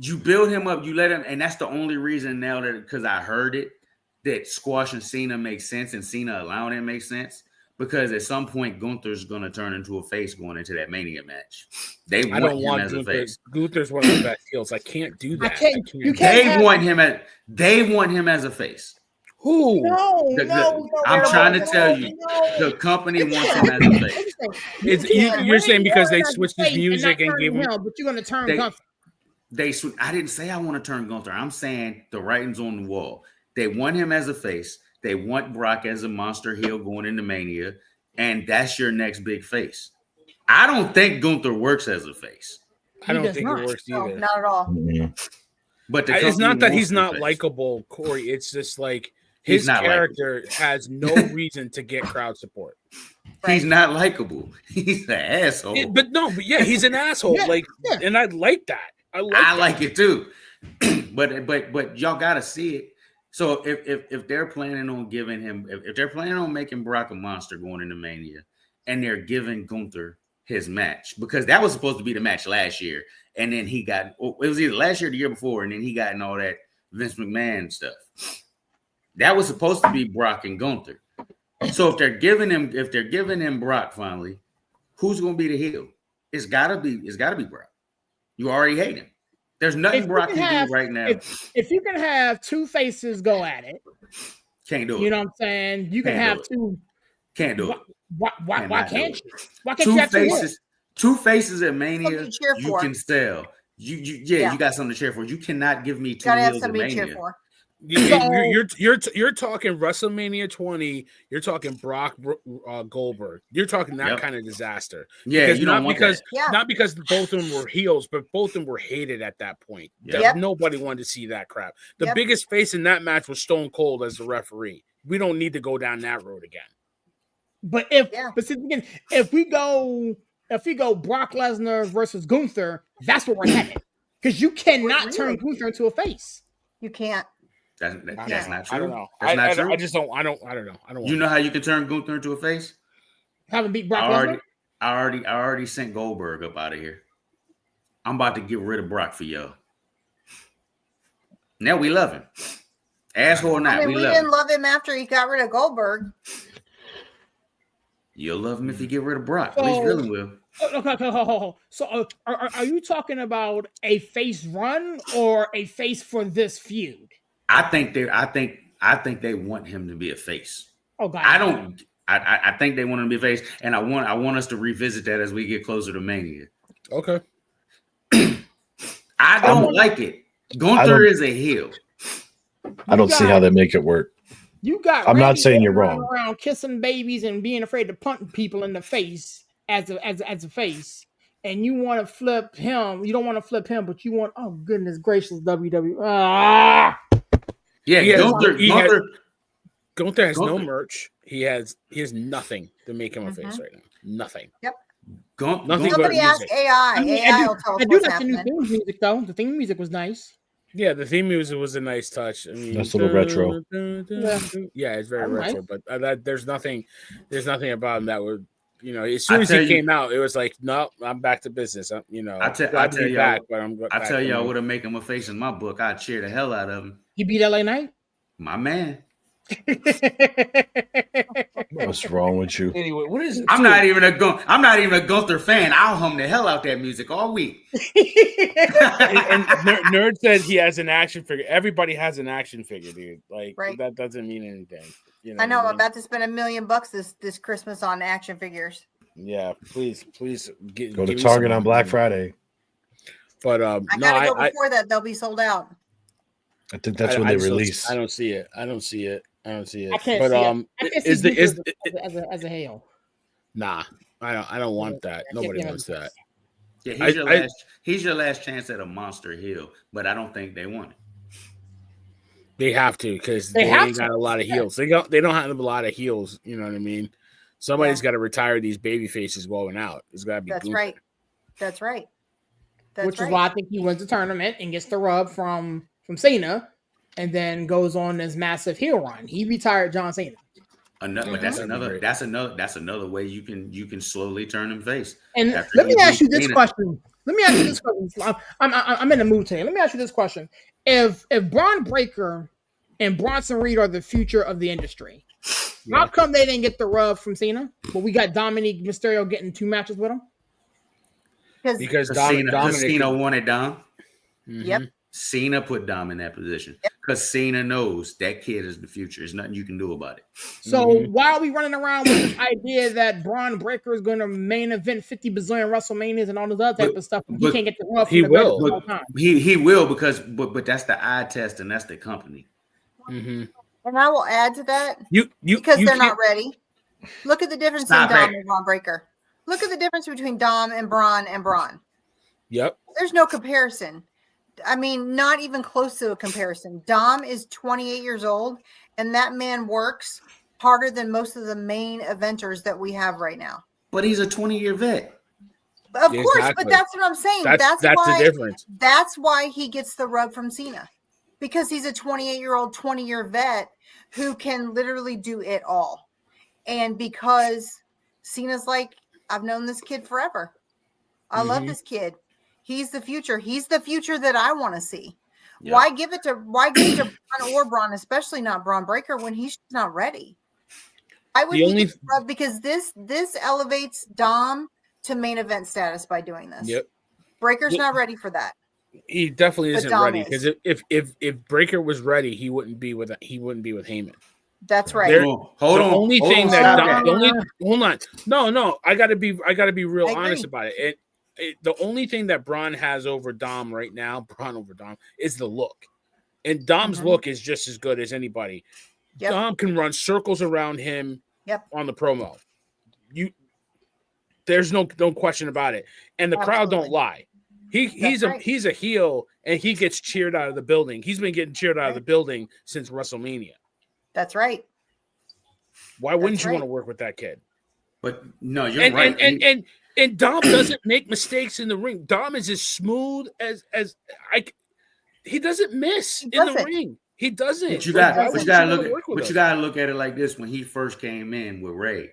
you build him up, you let him, and that's the only reason now that because I heard it that Squash and Cena makes sense and Cena allowing it makes sense because at some point Gunther's going to turn into a face going into that Mania match. They I want don't him want as a Gunther. face. Gunther's one of the best heels. I can't do that. You can't They want him as a face. Who? I'm trying to tell you, the company wants him as a face. You're saying because they switched his music and gave him. But you're going to turn Gunther. I didn't say I want to turn Gunther. I'm saying the writing's on the wall. They want him as a face. They want Brock as a monster heel going into Mania, and that's your next big face. I don't think Gunther works as a face. I don't think it works No, either. not at all. Yeah. But It's not that he's not face. likable, Corey. It's just like He's his not character has no reason to get crowd support. He's not likable. He's an asshole. But yeah, he's an asshole. And I like that. I like it too. but y'all gotta see it. So if they're planning on giving him, if they're planning on making Brock a monster going into Mania, and they're giving Gunther his match because that was supposed to be the match last year, and then he got it was either last year or the year before, and then he got in all that Vince McMahon stuff. That was supposed to be Brock and Gunther. So if they're giving him Brock finally, who's going to be the heel? It's gotta be Brock. You already hate him. There's nothing Brock can do right now. If you can have two faces go at it, can't do it. You know what I'm saying? You can have two. Can't do it. Why can't you? Why can't two you have faces? Two faces at Mania. You for. can sell. You got something to cheer for. You cannot give me two Gotta have heels at somebody to cheer Mania. for. You're talking WrestleMania 20. You're talking Brock Goldberg. You're talking that kind of disaster. Yeah, because you don't want that. Not because both of them were heels, but both of them were hated at that point. Yep. Nobody wanted to see that crap. The biggest face in that match was Stone Cold as the referee. We don't need to go down that road again. But if we go Brock Lesnar versus Gunther, that's what we're headed. Because you cannot turn Gunther into a face. You can't. That's not true. I don't know. That's not true. I just don't. I don't know. I don't. You know how you can turn Gunther into a face? Haven't beat Brock Lesnar. I already sent Goldberg up out of here. I'm about to get rid of Brock for y'all. Now we love him. Asshole or not, we didn't love him after he got rid of Goldberg. You'll love him if you get rid of Brock. At least Villain will. Okay. So are you talking about a face run or a face for this feud? I think they want him to be a face. Oh God. I think they want him to be a face, and I want us to revisit that as we get closer to Mania. Okay. I don't like it. Gunther is a heel. I don't see how they make it work. You got. I'm not saying you're wrong. Around kissing babies and being afraid to punch people in the face as a face, and you want to flip him. You don't want to flip him, but you want. Oh goodness gracious, WWE. Yeah, Gunther has no merch. He has nothing to make him a face right now. Nothing. Yep. Nothing. Somebody ask AI. AI will tell us what's like happening. the new theme music though. The theme music was nice. Yeah, the theme music was a nice touch. I mean, that's a little retro. Yeah, it's very retro, but there's nothing about him that would, as soon as he came out, it was like, no, I'm back to business. I tell y'all what to make him a face in my book. I'd cheer the hell out of him. He beat LA Knight. My man. What's wrong with you? Anyway, what is it? I'm not even a Gunther fan. I'll hum the hell out that music all week. and Nerd said he has an action figure. Everybody has an action figure, dude. Like that doesn't mean anything. I know. I'm about to spend $1 million this Christmas on action figures. Yeah, please go to Target on Black Friday. But I gotta go before that. They'll be sold out. I think that's when they release. I don't see it. I can't see it. As a hail. Nah, I don't want that. Nobody wants that. Yeah, he's your last chance at a monster heel, but I don't think they want it. They have to because They they have ain't to. got a lot of heels. They don't have a lot of heels. You know what I mean? Somebody's got to retire these baby faces going out. It's got to be. That's Gunther. right. That's right. That's Which right. is why I think he wins the tournament and gets the rub from Cena, and then goes on this massive heel run. He retired John Cena. But that's another way you can slowly turn him face. And After let me you ask you beat this Cena. question. I'm in the mood today. Let me ask you this question. If Braun Breaker and Bronson Reed are the future of the industry, how come they didn't get the rub from Cena? But we got Dominic Mysterio getting 2 matches with him? Because Cena wanted Dom. Mm-hmm. Yep. Cena put Dom in that position because Cena knows that kid is the future. There's nothing you can do about it. So why are we running around with this idea that Braun Breaker is going to main event 50 bazillion WrestleManias and all this other type of stuff? He can't get the rub. He will. He will but that's the eye test and that's the company. Mm-hmm. And I will add to that because they're not ready. Look at the difference between Dom and Braun Breaker. Look at the difference between Dom and Braun and Braun. Yep. There's no comparison. I mean, not even close to a comparison. Dom is 28 years old, and that man works harder than most of the main eventers that we have right now. But he's a 20-year vet. Of course, but that's what I'm saying. That's why, the difference. That's why he gets the rub from Cena. Because he's a 28-year-old, 20-year vet who can literally do it all. And because Cena's like, I've known this kid forever. I love this kid. He's the future. He's the future that I want to see. Yep. Why give it to Braun or Braun, especially not Braun Breaker, when he's not ready? I would because this elevates Dom to main event status by doing this. Yep. Breaker's not ready for that. He definitely isn't ready because if Breaker was ready, he wouldn't be with Heyman. That's right. Hold on. No, I gotta be real honest about it. The only thing that Braun has over Dom right now, is the look. And Dom's look is just as good as anybody. Yep. Dom can run circles around him on the promo. There's no question about it. And the crowd don't lie. He's a heel and he gets cheered out of the building. He's been getting cheered out of the building since WrestleMania. That's right. Why wouldn't you want to work with that kid? But no, you're right. And Dom doesn't make mistakes in the ring. Dom is as smooth as he doesn't miss in the ring. He doesn't. But you gotta look at it like this. When he first came in with Ray,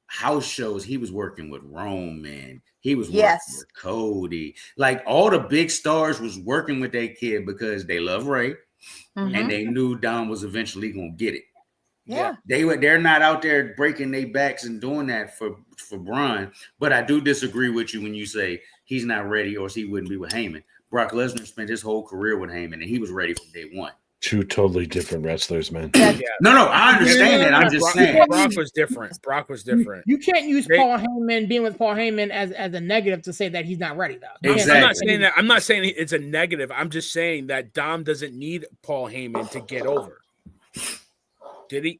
house shows, he was working with Roman. He was working with Cody. Like all the big stars was working with that kid because they love Ray and they knew Dom was eventually gonna get it. Yeah. They're not out there breaking their backs and doing that for Braun. But I do disagree with you when you say he's not ready or he wouldn't be with Heyman. Brock Lesnar spent his whole career with Heyman and he was ready from day one. Two totally different wrestlers, man. No, I understand that. I'm just saying. Brock was different. You can't use Paul Heyman being with Paul Heyman as a negative to say that he's not ready, though. Exactly. I'm not saying that. I'm not saying it's a negative. I'm just saying that Dom doesn't need Paul Heyman to get over. He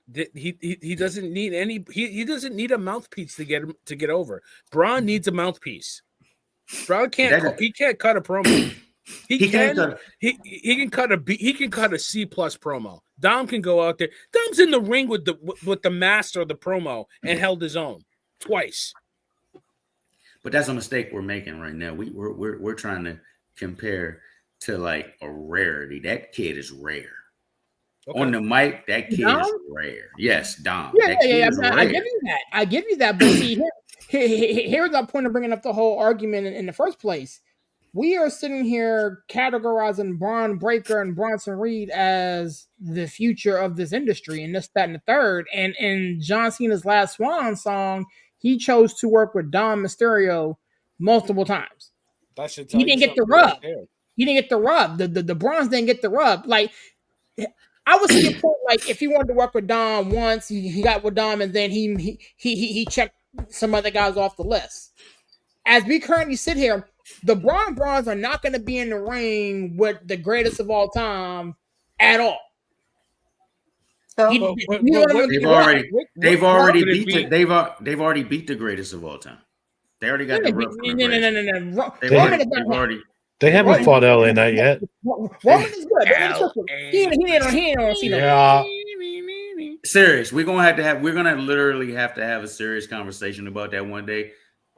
doesn't need any. He doesn't need a mouthpiece to get over. Braun needs a mouthpiece. Braun can't. He can't cut a promo. He can cut a C+ promo. Dom can go out there. Dom's in the ring with the master of the promo and held his own twice. But that's a mistake we're making right now. We're trying to compare to like a rarity. That kid is rare. Okay. On the mic, that kid is rare. Yes, Dom. Yeah. I give you that. But see, here's the point of bringing up the whole argument in the first place. We are sitting here categorizing Braun Breaker and Bronson Reed as the future of this industry and this, that, and the third. And in John Cena's last Swan song, he chose to work with Dom Mysterio multiple times. He didn't get the rub. He didn't get the rub. The Browns didn't get the rub. Like, I would see a point like if he wanted to work with Dom once, he got with Dom, and then he checked some other guys off the list. As we currently sit here, the Browns are not going to be in the ring with the greatest of all time at all. So they've already beat the greatest of all time. They already got the rub. No. Roman is not. They haven't fought LA Knight yet. Roman is good. He ain't seen Yeah. Serious. We're gonna literally have to have a serious conversation about that one day.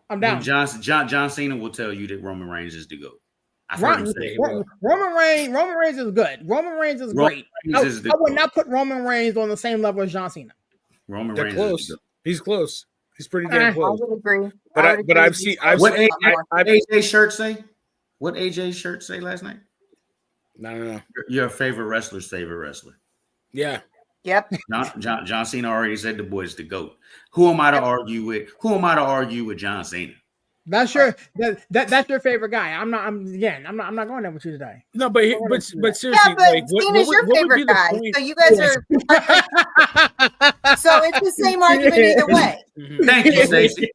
I'm down. John Cena will tell you that Roman Reigns is the GOAT. I've heard him say it. Roman Reigns is good. Roman Reigns is great. I would not put Roman Reigns on the same level as John Cena. Roman They're Reigns close. He's close. He's pretty damn I close. would agree. But I've seen what AJ shirt say? What AJ shirt say last night? No. Your favorite wrestler's favorite wrestler. Yeah. Yep. John Cena already said the boy's the GOAT. Who am I to argue with? Who am I to argue with John Cena? That's your favorite guy. I'm not going there with you today. No, but seriously, Yeah, but like, Cena's your what would be favorite the guy. point? So you guys are. So it's the same argument either way. Thank you, Stacey.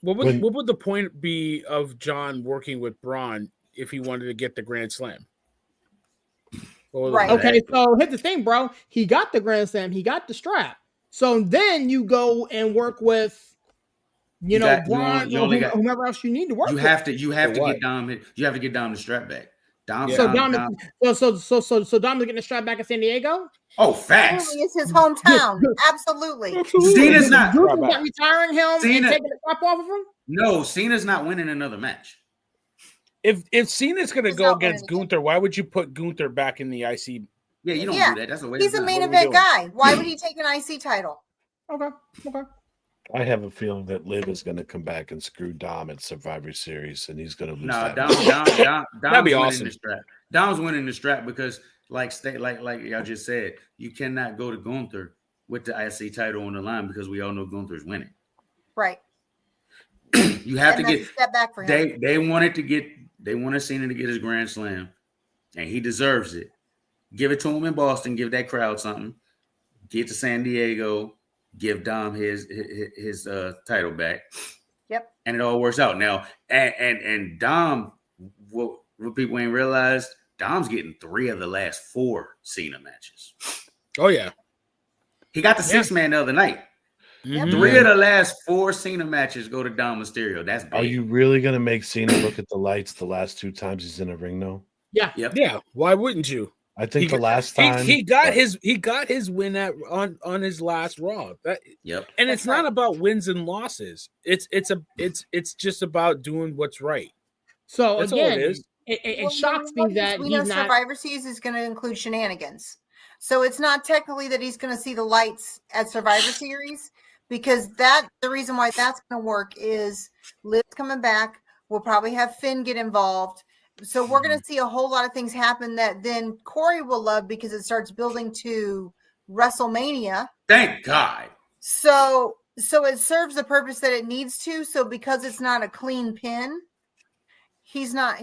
What would the point be of John working with Braun if he wanted to get the Grand Slam? Right. Okay, so here's the thing, bro. He got the Grand Slam. He got the strap. So then you go and work with, Braun, whomever else you need to work with. You have to get Dom the strap back. Dom is getting the strap back in San Diego? Oh, facts. It's his hometown. Absolutely. Cena's not retiring him and taking the strap off of him? No, Cena's not winning another match. If Cena's going to go against Gunther, why would you put Gunther back in the IC? Yeah, you don't do that. That's a waste. He's a main event guy. Why would he take an IC title? Okay. I have a feeling that Liv is going to come back and screw Dom at Survivor Series, and he's going to lose. No, that Dom's be awesome. Winning the strap. Dom's winning the strap because, like y'all just said, you cannot go to Gunther with the IC title on the line because we all know Gunther's winning. Right. You have to get a step back for him. They wanted Cena to get his Grand Slam, and he deserves it. Give it to him in Boston. Give that crowd something. Get to San Diego. Give Dom his title back. Yep. And it all works out now. And Dom, what people ain't realized, Dom's getting 3 of the last 4 Cena matches. Oh yeah. He got the 6-man the other night. Mm-hmm. 3 of the last 4 Cena matches go to Dom Mysterio. That's big. Are you really going to make Cena look at the lights the last 2 times he's in a ring though? Yeah. Yep. Yeah. Why wouldn't you? I think the last time he got his win on his last Raw. Yep. And it's not about wins and losses. It's just about doing what's right. So that's again, all it is. It shocks me that we he's know not. Survivor Series is going to include shenanigans. So it's not technically that he's going to see the lights at Survivor Series, because the reason why that's going to work is Liv's coming back. We'll probably have Finn get involved. So we're going to see a whole lot of things happen that then Corey will love because it starts building to WrestleMania. Thank God. So it serves the purpose that it needs to. So because it's not a clean pin, he's not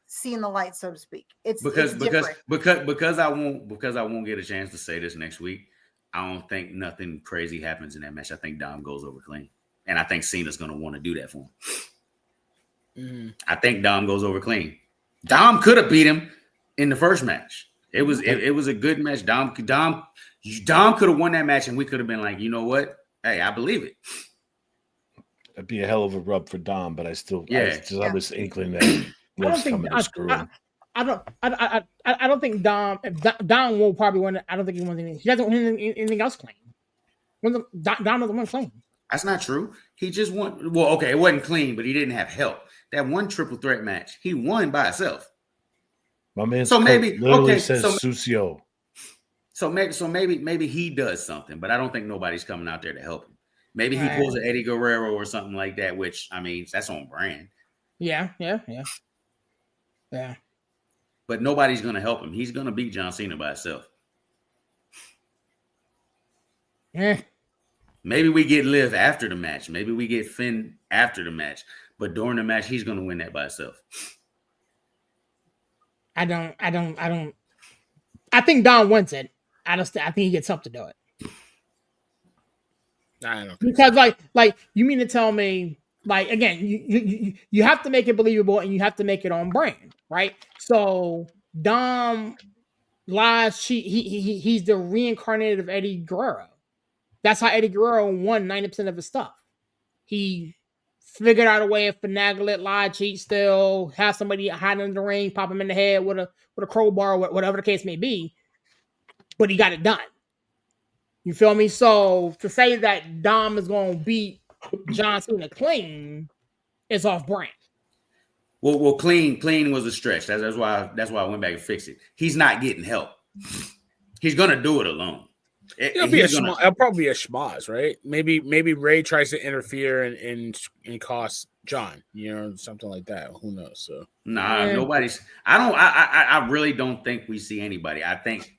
seeing the light, so to speak. Because I won't get a chance to say this next week. I don't think nothing crazy happens in that match. I think Dom goes over clean, and I think Cena's going to want to do that for him. Mm-hmm. I think Dom goes over clean. Dom could have beat him in the first match. It was a good match. Dom could have won that match, and we could have been like, you know what? Hey, I believe it. That'd be a hell of a rub for Dom, but I have this inkling that Liv's coming to screw him. I don't think Dom. Dom will probably win it. I don't think he wins anything. He doesn't win anything else clean. Dom doesn't win clean. That's not true. He just won. Well, okay, it wasn't clean, but he didn't have help. That one triple threat match, he won by himself. My man, so maybe literally says Sucio. So maybe he does something, but I don't think nobody's coming out there to help him. Maybe he pulls an Eddie Guerrero or something like that, which I mean that's on brand. Yeah. But nobody's gonna help him. He's gonna beat John Cena by himself. Yeah. Maybe we get Liv after the match. Maybe we get Finn after the match. But during the match, he's going to win that by himself. I think Dom wins it. I think he gets help to do it. I don't because like you mean to tell me again you have to make it believable and you have to make it on brand, right? So Dom lies. He's the reincarnated of Eddie Guerrero. That's how Eddie Guerrero won 90% of his stuff. He figured out a way to finagle it, lie, cheat, still have somebody hiding in the ring, pop him in the head with a crowbar, whatever the case may be. But he got it done. You feel me? So to say that Dom is going to beat John Cena clean is off brand. Well, clean was a stretch. That's why I went back and fixed it. He's not getting help. He's gonna do it alone. It'll probably be a schmoz, right? Maybe Ray tries to interfere and cost John, something like that. Who knows? So nobody's. I really don't think we see anybody. I think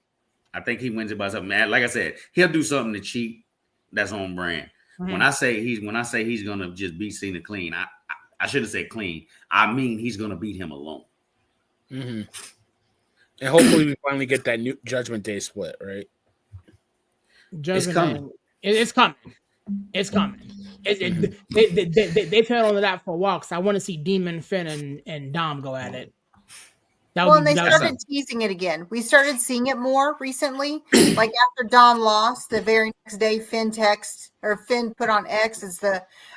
he wins it by something. Man, like I said, he'll do something to cheat. That's on brand. Mm-hmm. When I say he's gonna just beat Cena clean, I shouldn't say clean. I mean he's gonna beat him alone. Mm-hmm. And hopefully we finally get that new Judgment Day split, right? It's coming. It's coming. It's coming. They've held on to that for a while because I want to see Demon, Finn, and Dom go at it. And they started teasing it again. We started seeing it more recently. Like after Dom lost, the very next day, Finn put on X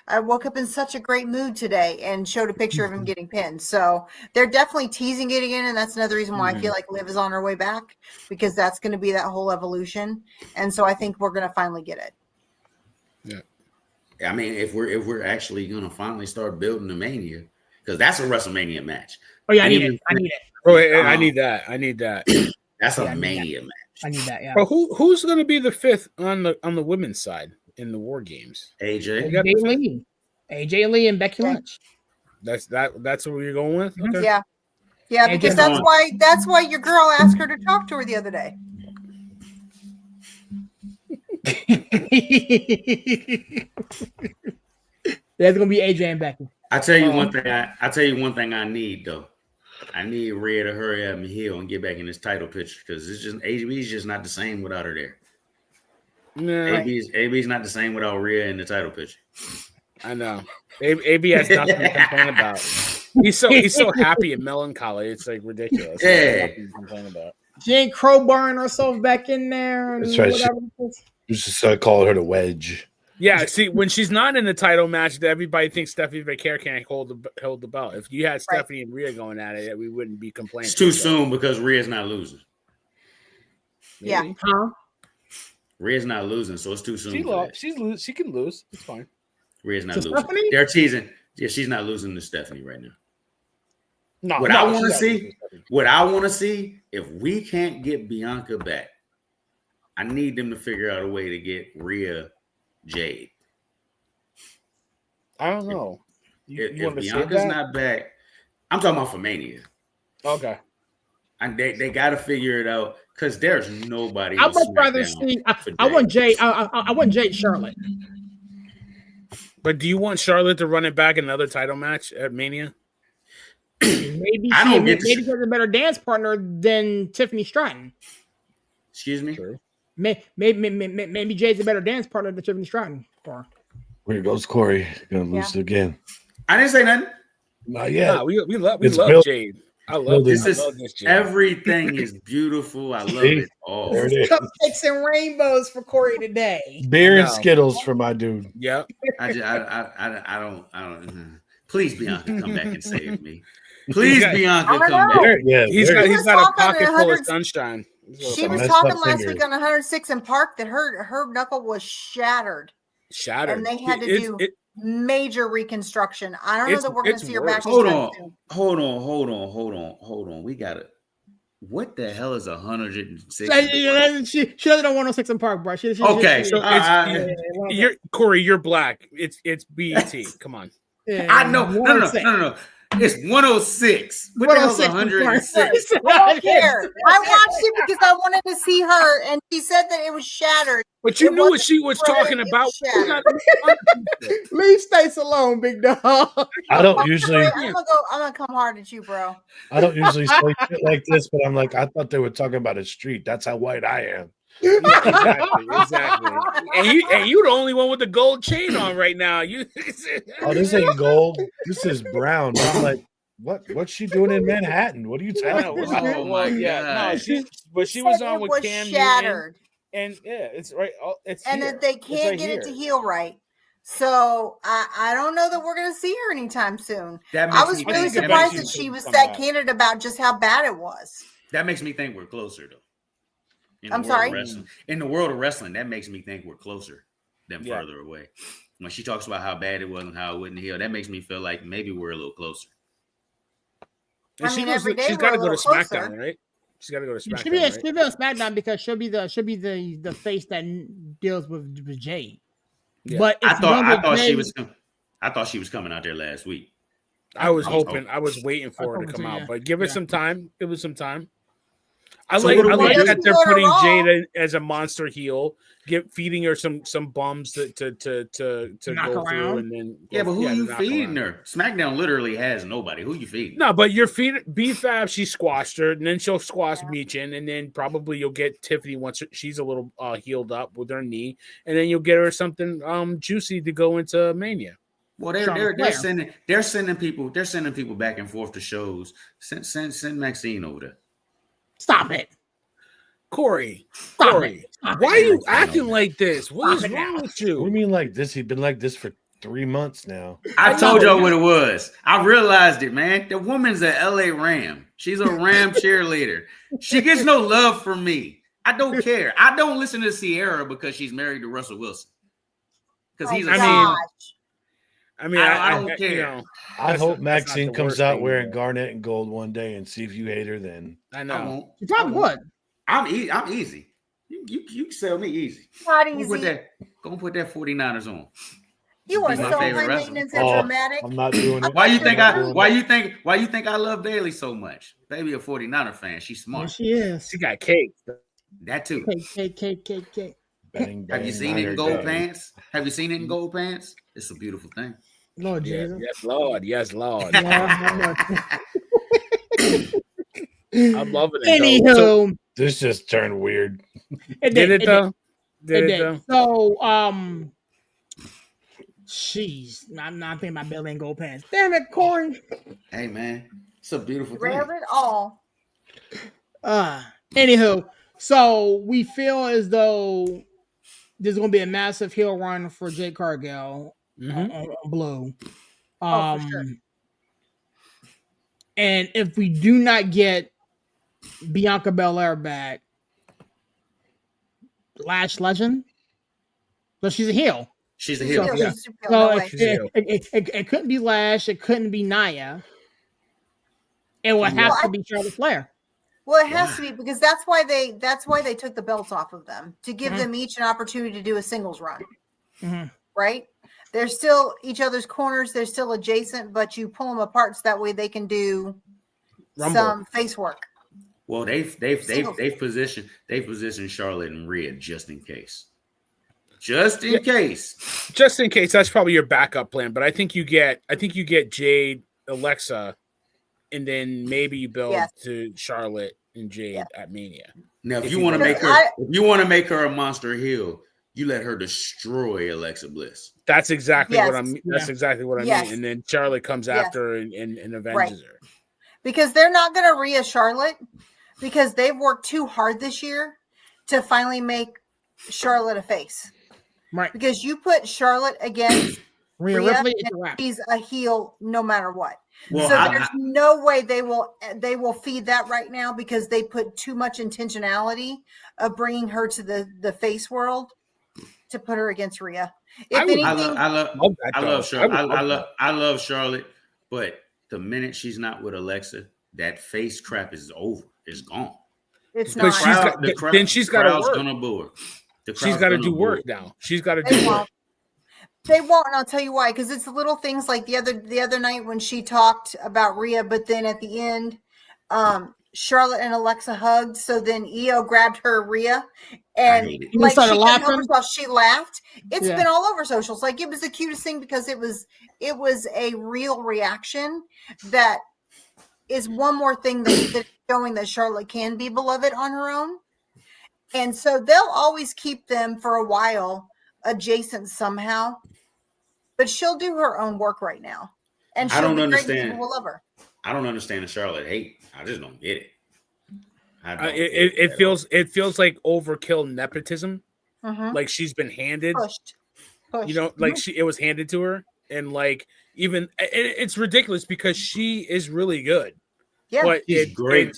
I woke up in such a great mood today and showed a picture of him getting pinned. So they're definitely teasing it again. And that's another reason why I feel like Liv is on her way back, because that's going to be that whole evolution. And so I think we're going to finally get it. Yeah. I mean, if we're actually going to finally start building the Mania, because that's a WrestleMania match. Oh yeah, I need it. Oh, I need that. That's a Mania match. I need that. Yeah. But who's going to be the fifth on the women's side in the War Games? AJ Lee and Becky Lynch. That's what you're going with. Okay. Yeah, because that's why your girl asked her to talk to her the other day. There's gonna be AJ and Becky. I tell you one thing I need though. I need Rhea to hurry up and heal and get back in this title picture, because it's just AB's just not the same without her there. No. AB's not the same without Rhea in the title picture. I know. AB has nothing to complain about. He's so happy and melancholy. It's like ridiculous. Yeah. Complain about. She ain't crowbarring herself back in there. That's right. You just call her the wedge. Yeah, see, when she's not in the title match, everybody thinks Stephanie Vaquer can't hold the belt. If you had Stephanie and Rhea going at it, we wouldn't be complaining. It's too soon because Rhea's not losing. Maybe. Yeah. Huh? Rhea's not losing, so it's too soon. She can lose. It's fine. Rhea's not losing. Stephanie? They're teasing. Yeah, she's not losing to Stephanie right now. No, what I want to see, if we can't get Bianca back, I need them to figure out a way to get Rhea Jade. I don't know. If Bianca's not back, I'm talking about for Mania. Okay. And they got to figure it out, because there's nobody. I would rather see. I want Jade. I want Jade Charlotte. But do you want Charlotte to run it back another title match at Mania? Maybe she's a better dance partner than Tiffany Stratton. Excuse me. True. Maybe Jade's a better dance partner than Tiffany Stratton. Here goes Corey. Gonna lose it again. I didn't say nothing. Not yet. Nah, we love Jade. I love this. Jade. Everything is beautiful. I love it all. There it is. Cupcakes and rainbows for Corey today. Beer and Skittles for my dude. Yep. I don't. Please, Bianca, come back and save me. Please, Bianca, come back. He's got a pocket full of sunshine. She was talking last week on 106 in Park that her knuckle was shattered. And they had to do major reconstruction. I don't know that we're going to see her back. Hold on. We got it. What the hell is 106? She doesn't know 106 in Park, bro. Corey, you're black. It's BET. Come on. Yeah, I know. No. It's 106. What the hell's 106? I don't care. I watched it because I wanted to see her, and she said that it was shattered. But you knew what she was talking about. Leave Stacey alone, big dog. I don't usually. I'm gonna come hard at you, bro. I don't usually say shit like this, but I'm like, I thought they were talking about a street. That's how white I am. Exactly. And you the only one with the gold chain on right now. Oh, this ain't gold. This is brown. I'm like, what's she doing in Manhattan? What are you talking about? Oh my god! No, she was on with Cam shattered. And yeah, it's right. And that they can't get it to heal right. So I don't know that we're going to see her anytime soon. That I makes was me really think- surprised that that she was come that back. candid about just how bad it was. That makes me think we're closer, though. In the I'm world sorry? of wrestling. In the world of wrestling, that makes me think we're closer than Yeah. further away. When she talks about how bad it was and how it wouldn't heal, that makes me feel like maybe we're a little closer. And I mean, every day she's we're got to a go to little closer. SmackDown, right? She's got to go to She'll SmackDown, be right? she'll be on SmackDown because she'll be the face that deals with Jade. Yeah. But I it's done with thought she Jade- was I thought she was coming out there last week. I was I was hoping, I was waiting for her to hoping come too, out, yeah. but give it Yeah. some time. Give it some time. I So like what do I we like do? that they're Go to putting Raw. Jade in as a monster heel, feeding her some bums to Knock go around. through, and then Yeah, but who to you knock feeding around. her? SmackDown literally has nobody. Who you feeding? No, but you're feeding B-Fab. She squashed her, and then she'll squash Yeah. Meechin, and then probably you'll get Tiffany once she's a little healed up with her knee, and then you'll get her something juicy to go into Mania. Well, Charlotte they're Flair. sending people back and forth to shows. Send Maxine over there. Stop it. Corey, Stop it. Stop why are it. you acting like this? What Stop is it wrong now. with What do you you? mean like this? He's been like this for 3 months now. I told know. y'all what it was. I realized it, man. The woman's a LA Ram. She's a Ram cheerleader. She gets no love from me. I don't care. I don't listen to Sierra because she's married to Russell Wilson. Because he's a I mean, gosh. I mean, I don't care. You know, I That's hope not- that's not Maxine the comes worst out thing wearing to do. garnet and gold one day and see if you hate her then. I I know. won't. You probably would. I'm easy. You can sell me easy. Not Go easy. put that 49ers on. You are Be my so favorite high wrestler. maintenance and Oh, dramatic. I'm not doing it. Why you I'm think not doing it. why you think I love Bailey so much? Baby a 49er fan. She's Yes, smart. she is. She got cake. That too. Cake. Bang, bang, Have you seen it in Niner gold Day. pants? Have you seen it in gold pants? It's a beautiful thing. Lord Yeah, Jesus. yes, Lord. Yes, Lord. Yeah, I'm loving it. Anywho, Though. So, This just turned weird. it did it though? Did It it did. though? So, jeez, I'm not thinking about Billy and Gold Pants. Damn it, Corey. Hey man, it's a beautiful thing. Rev it all. Anywho, so we feel as though there's going to be a massive heel run for Jade Cargill Mhm. on Blue. Oh, for sure. And if we do not get Bianca Belair back, Lash Legend, so she's a heel. She's a She's heel. heel. Yeah. She's super heel. So No way. it couldn't be Lash. It couldn't be Nia. It would have Well, to be Charlotte Flair. Well, it has to be because that's why they took the belts off of them to give Mhm. them each an opportunity to do a singles run. Mhm. Right? They're still each other's corners. They're still adjacent, but you pull them apart so that way they can do Rumble. some face work. Well, they've positioned Charlotte and Rhea just in case. Just in case. Just in case, that's probably your backup plan. But I think you get Jade, Alexa, and then maybe you build Yes. to Charlotte and Jade Yeah. at Mania. Now, if If you you want to wanna- make her a monster heel, you let her destroy Alexa Bliss. That's exactly Yes. what I'm. That's Yeah. exactly what I Yes. mean. And then Charlotte comes Yes. after and avenges her. Because they're not going to Rhea Charlotte because they've worked too hard this year to finally make Charlotte a face. Right. Because you put Charlotte against Rhea Rhea, Ripley is a and wrap. she's a heel no matter what. Well, So I- there's no way they will feed that right now because they put too much intentionality of bringing her to the face world to put her against Rhea. If I would- anything, I love Love that, I though. love Charlotte. would love that. I love Charlotte, but the minute she's not with Alexa, that face crap is over. It's gone. it's Because not. she's got- then she's gotta crowd's work. gonna boo her. The She's crowd's got to gonna do boo work her. now. She's got to They do work. won't. They won't, and I'll tell you why. Because it's the little things like the other night when she talked about Rhea, but then at the end, Charlotte and Alexa hugged. So then Io grabbed her Rhea, and hate it. You like she started couldn't help laughing? herself. She laughed. It's Yeah. been all over socials. Like it was the cutest thing because it was a real reaction that is one more thing that's showing that Charlotte can be beloved on her own. And so they'll always keep them for a while adjacent somehow. But she'll do her own work right now. And I she'll don't be great and understand. people will love her. I don't understand the Charlotte hate. I just don't get it. I don't get It at all. feels like overkill nepotism. Mhm. Like she's been handed. Pushed. You know, like it was handed to her, and like even it's ridiculous because she is really good. Yeah. But She's great.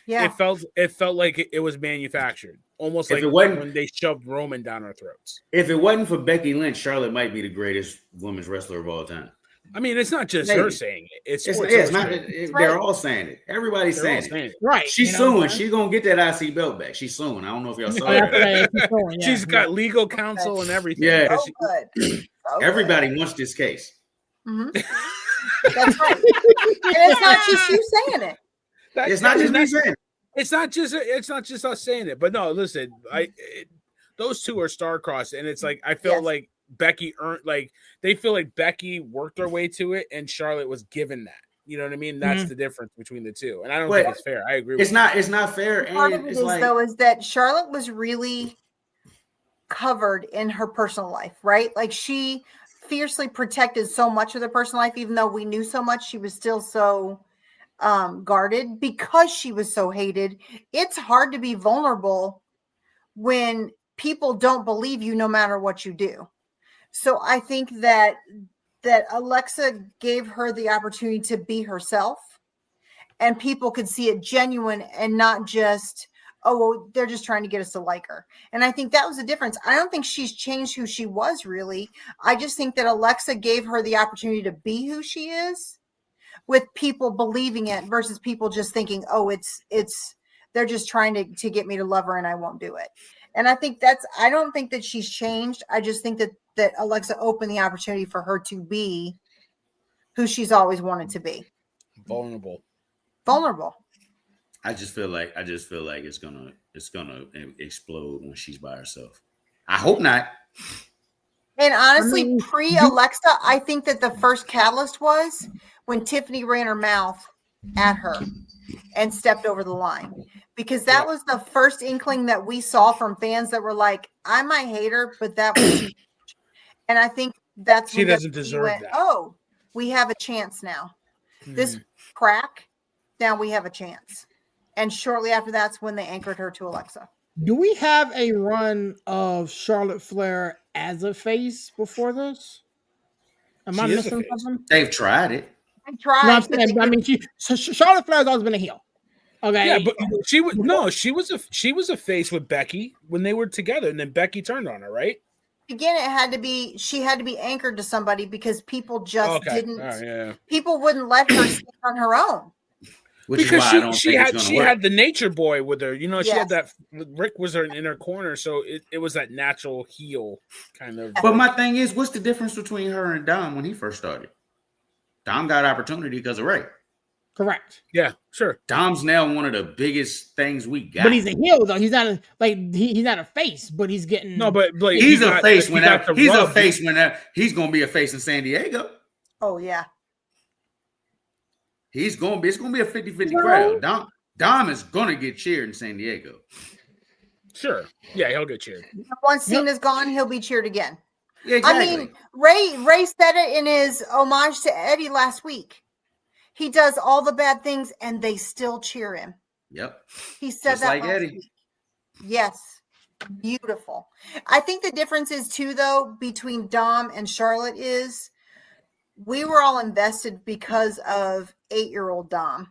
Yeah. It felt like it was manufactured, almost If like it wasn't- when they shoved Roman down our throats. If it wasn't for Becky Lynch, Charlotte might be the greatest women's wrestler of all time. I mean, it's not just Maybe. her saying it; it's It's Sports not. Illustrated. They're all saying it. Everybody's They're all saying saying it. it. Right. She's you know what suing. I'm saying? She's gonna get that IC belt back. She's suing. I don't know if y'all saw Oh, that's that. what she's doing, yeah. She's got legal counsel and everything. Yeah. because Oh, good. Oh, Everybody wants this case. Mhm. That's right. And it's not just you saying it. It's not just me saying it. It's not just us saying it. But no, listen, those two are star-crossed, and it's like I feel Yes. like Becky earned, like they feel like Becky worked her way to it, and Charlotte was given that. You know what I mean? That's the difference between the two, and I don't But think it's fair. I agree. It's not. It's not fair. Part of And it it's is like, though is that Charlotte was really covered in her personal life, right? Like she fiercely protected so much of their personal life, even though we knew so much, she was still so guarded because she was so hated. It's hard to be vulnerable when people don't believe you no matter what you do. So I think that Alexa gave her the opportunity to be herself, and people could see it genuine and not just, oh, well, they're just trying to get us to like her. And I think that was the difference. I don't think she's changed who she was really. I just think that Alexa gave her the opportunity to be who she is, with people believing it versus people just thinking, oh, it's they're just trying to get me to love her and I won't do it. And I think I don't think that she's changed. I just think that Alexa opened the opportunity for her to be who she's always wanted to be. vulnerable. I just feel like it's gonna explode when she's by herself. I hope not. And honestly, I mean, pre-Alexa, I think that the first catalyst was when Tiffany ran her mouth at her and stepped over the line. Because that was the first inkling that we saw from fans that were like, I might hate her, but that was huge. And I think that's She when doesn't WWE deserve went, that. oh, we have a chance now. This crack, now we have a chance. And shortly after that's when they anchored her to Alexa. Do we have a run of Charlotte Flair as a face before this? Am I She is a missing face. something? They've tried it. I tried. No, I'm but saying, they I mean, Charlotte Flair's always been a heel. Okay. Yeah, but she was a face with Becky when they were together, and then Becky turned on her, right? again, she had to be anchored to somebody because people just didn't. Yeah. People wouldn't let her stand on her own. Which Because is why I don't think it's she gonna work. had the nature boy with her. You know, she had Yes. that. Rick was in her corner, so it was that natural heel kind of. But my thing is, what's the difference between her and Dom when he first started? Dom got opportunity because of Ray. Correct. Yeah, sure. Dom's now one of the biggest things we got. But he's a heel though. He's not he's not a face, but he's getting No, but like, he's he a got- face he whenever got the he's a rub. face whenever he's gonna be a face in San Diego. Oh yeah. It's gonna be a 50-50 crowd. Dom is gonna get cheered in San Diego. Sure. Yeah, he'll get cheered. Once Cena's gone, he'll be cheered again. Yeah, exactly. I mean, Ray said it in his homage to Eddie last week. He does all the bad things, and they still cheer him. Yep. He said Just that like last Eddie. week. Yes. Beautiful. I think the difference is, too, though, between Dom and Charlotte is we were all invested because of 8-year-old Dom.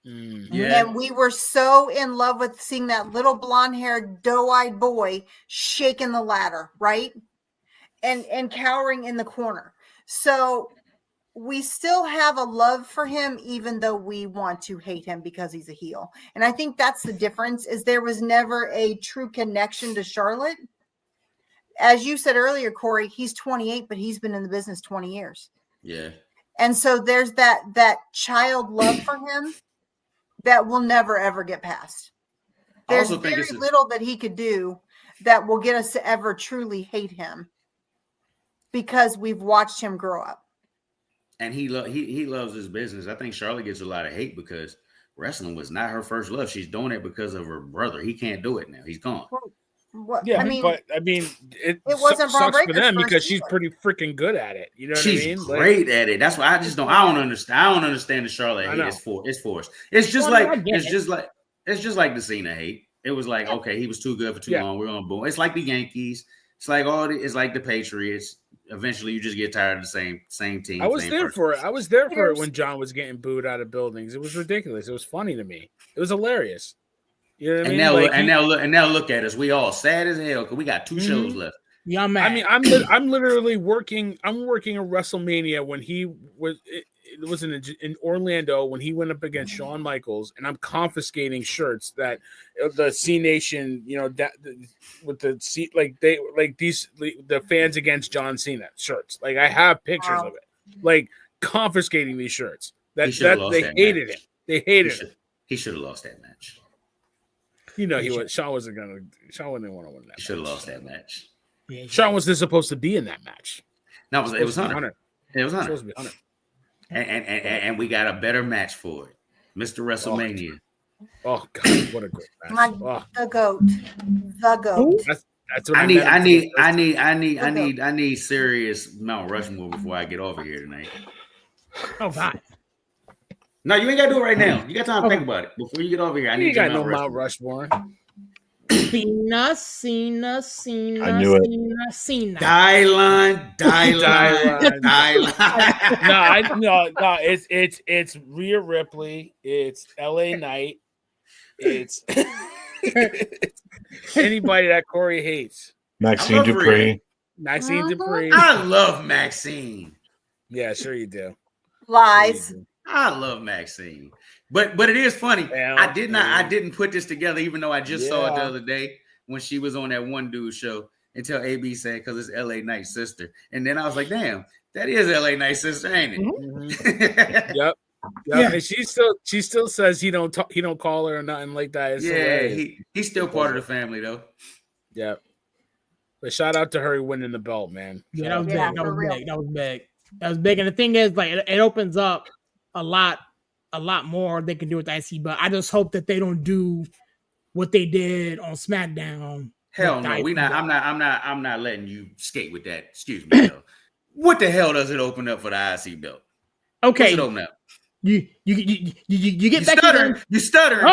Yeah. And we were so in love with seeing that little blonde-haired, doe-eyed boy shaking the ladder, right? And cowering in the corner. So we still have a love for him, even though we want to hate him because he's a heel. And I think that's the difference, is there was never a true connection to Charlotte. As you said earlier, Corey, he's 28, but he's been in the business 20 years. Yeah. And so there's that child love for him that will never, ever get past. I There's also think very it's little that he could do that will get us to ever truly hate him because we've watched him grow up. and he loves his business. I think Charlotte gets a lot of hate because wrestling was not her first love. She's doing it because of her brother. He can't do it now. He's gone. What, Yeah, I mean, but it wasn't Braun sucks for Breaker's them first because she's either. pretty freaking good at it. You know what She's I mean? great at it. That's why I just don't. I don't understand. I don't understand the Charlotte I hate. know. It's forced. It's just Well, I like get it's it. just like the Cena hate. It was like, okay, he was too good for too long. We're gonna boom. It's like the Yankees. It's like the Patriots. Eventually, you just get tired of the same team. I was there for it. I was there for it when John was getting booed out of buildings. It was ridiculous. It was funny to me. It was hilarious. You know what I mean? Now look at us. We all sad as hell because we got 2 shows left. Yeah, I'm mad. I mean, I'm literally working. I'm working a WrestleMania when he was. It was in Orlando when he went up against Shawn Michaels, and I'm confiscating shirts that the C Nation, with the the fans against John Cena shirts. Like I have pictures of it. Like confiscating these shirts. They hated him. They hated him. He should have lost that match. Shawn wasn't gonna. Shawn wouldn't want to win that. He should have lost that match. Yeah, Shawn wasn't supposed to be in that match. No, it was Hunter. It was Hunter. Supposed to be Hunter. And we got a better match for it, Mr. WrestleMania. Oh God, what a great match! The goat. That's what I need serious Mount Rushmore before I get over here tonight. Oh God. No, you ain't gotta do it right now. You got time to think about it before you get over here. I need got no Mount Rushmore. Cena. Dylan. No, it's Rhea Ripley. It's LA Knight. It's anybody that Corey hates. Maxine Dupree. I love Maxine. Yeah, sure you do. Lies. I love Maxine. But it is funny. I didn't put this together, even though I just saw it the other day when she was on that one dude show until AB said, because it's LA Knight's sister. And then I was like, damn, that is LA Knight's sister, ain't it? Mm-hmm. Yep. Yeah. And she still says he don't call her or nothing like that. It's he's still part of the family though. Yeah. But shout out to her winning the belt, man. Yeah, that was big. That was big. And the thing is, like, it opens up a lot more they can do with the IC, but I just hope that they don't do what they did on SmackDown. Hell no, I'm not letting you skate with that. Excuse me. Though. What the hell does it open up for the IC belt? Okay. What's it open up? You get back. You stuttering.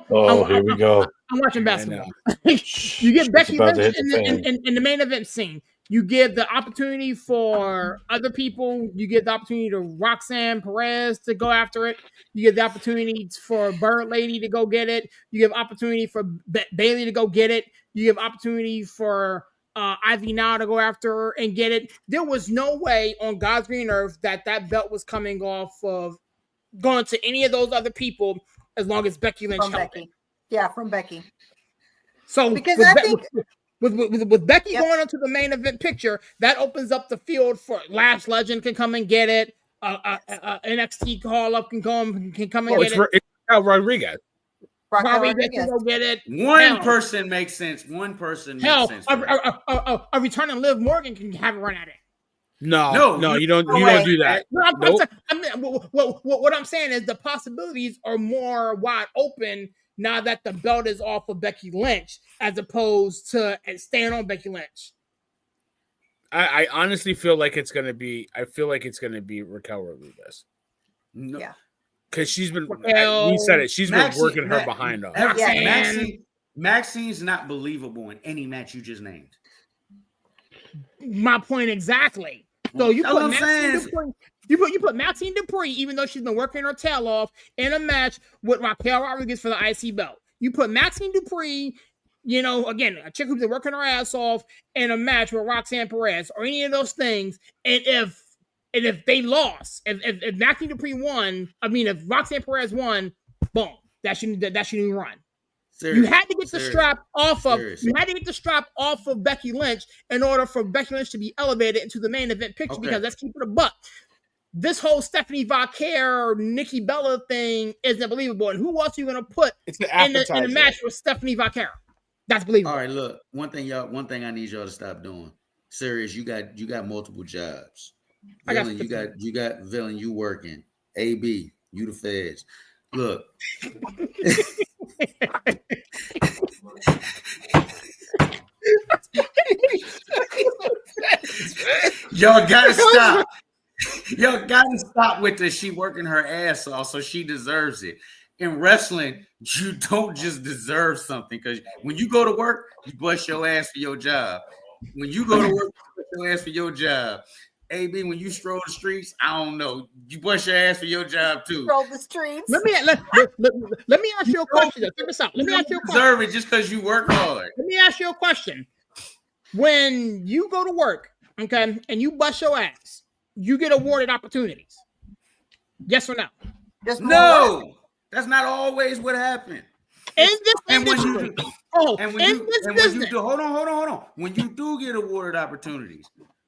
Oh, here we go. I'm watching basketball. You get Becky Lynch in the main event scene. You give the opportunity for other people. You give the opportunity to Roxanne Perez to go after it. You give the opportunity for Bird Lady to go get it. You give opportunity for Bailey to go get it. You give opportunity for Ivy Now to go after her and get it. There was no way on God's green earth that belt was coming off of going to any of those other people as long as Becky Lynch held it. Yeah, from Becky. So because I think with Becky going into the main event picture, that opens up the field for Lash Legend can come and get it. NXT call up can come and get it. It's Rodriguez. Rodriguez can go get it. One person makes sense. Makes sense. A returning Liv Morgan can have a run at it. No, you don't do that. What I'm saying is the possibilities are more wide open now that the belt is off of Becky Lynch, as opposed to staying on Becky Lynch. I honestly feel like it's gonna be. I feel like it's gonna be Raquel Rodriguez. No. Yeah, because she's been. We said it. She's been working her behind off. Maxine's not believable in any match you just named. My point exactly. So you put Maxine Dupree. You put Maxine Dupree, even though she's been working her tail off, in a match with Raquel Rodriguez for the IC belt. You put Maxine Dupree, again, a chick who's been working her ass off, in a match with Roxanne Perez or any of those things. And if they lost, if Maxine Dupree won, if Roxanne Perez won, boom, that shouldn't run. You had to get the strap off of. You had to get the strap off of Becky Lynch in order for Becky Lynch to be elevated into the main event picture. Because let's keep it a buck. This whole Stephanie Vaquer, Nikki Bella thing isn't believable. And who else are you going to put in the match with Stephanie Vaquer? That's believable. All right, look. One thing I need y'all to stop doing. Serious, you got multiple jobs. Villain, you got Villain, you working. AB, you the feds. Look. Y'all gotta stop. Y'all gotta stop with this. She working her ass off, so she deserves it. in wrestling, you don't just deserve something, because when you go to work, you bust your ass for your job. When you go to work, you bust your ass for your job. AB, when you stroll the streets, I don't know, you bust your ass for your job too. Roll the streets. Let me ask you a question. Check this out. Let me ask you a question. Deserve it just because you work hard. Let me ask you a question. When you go to work, okay, and you bust your ass, you get awarded opportunities. Yes or no? Just No, that's not always what happened. In this And when industry, you hold on. When you do get awarded opportunities,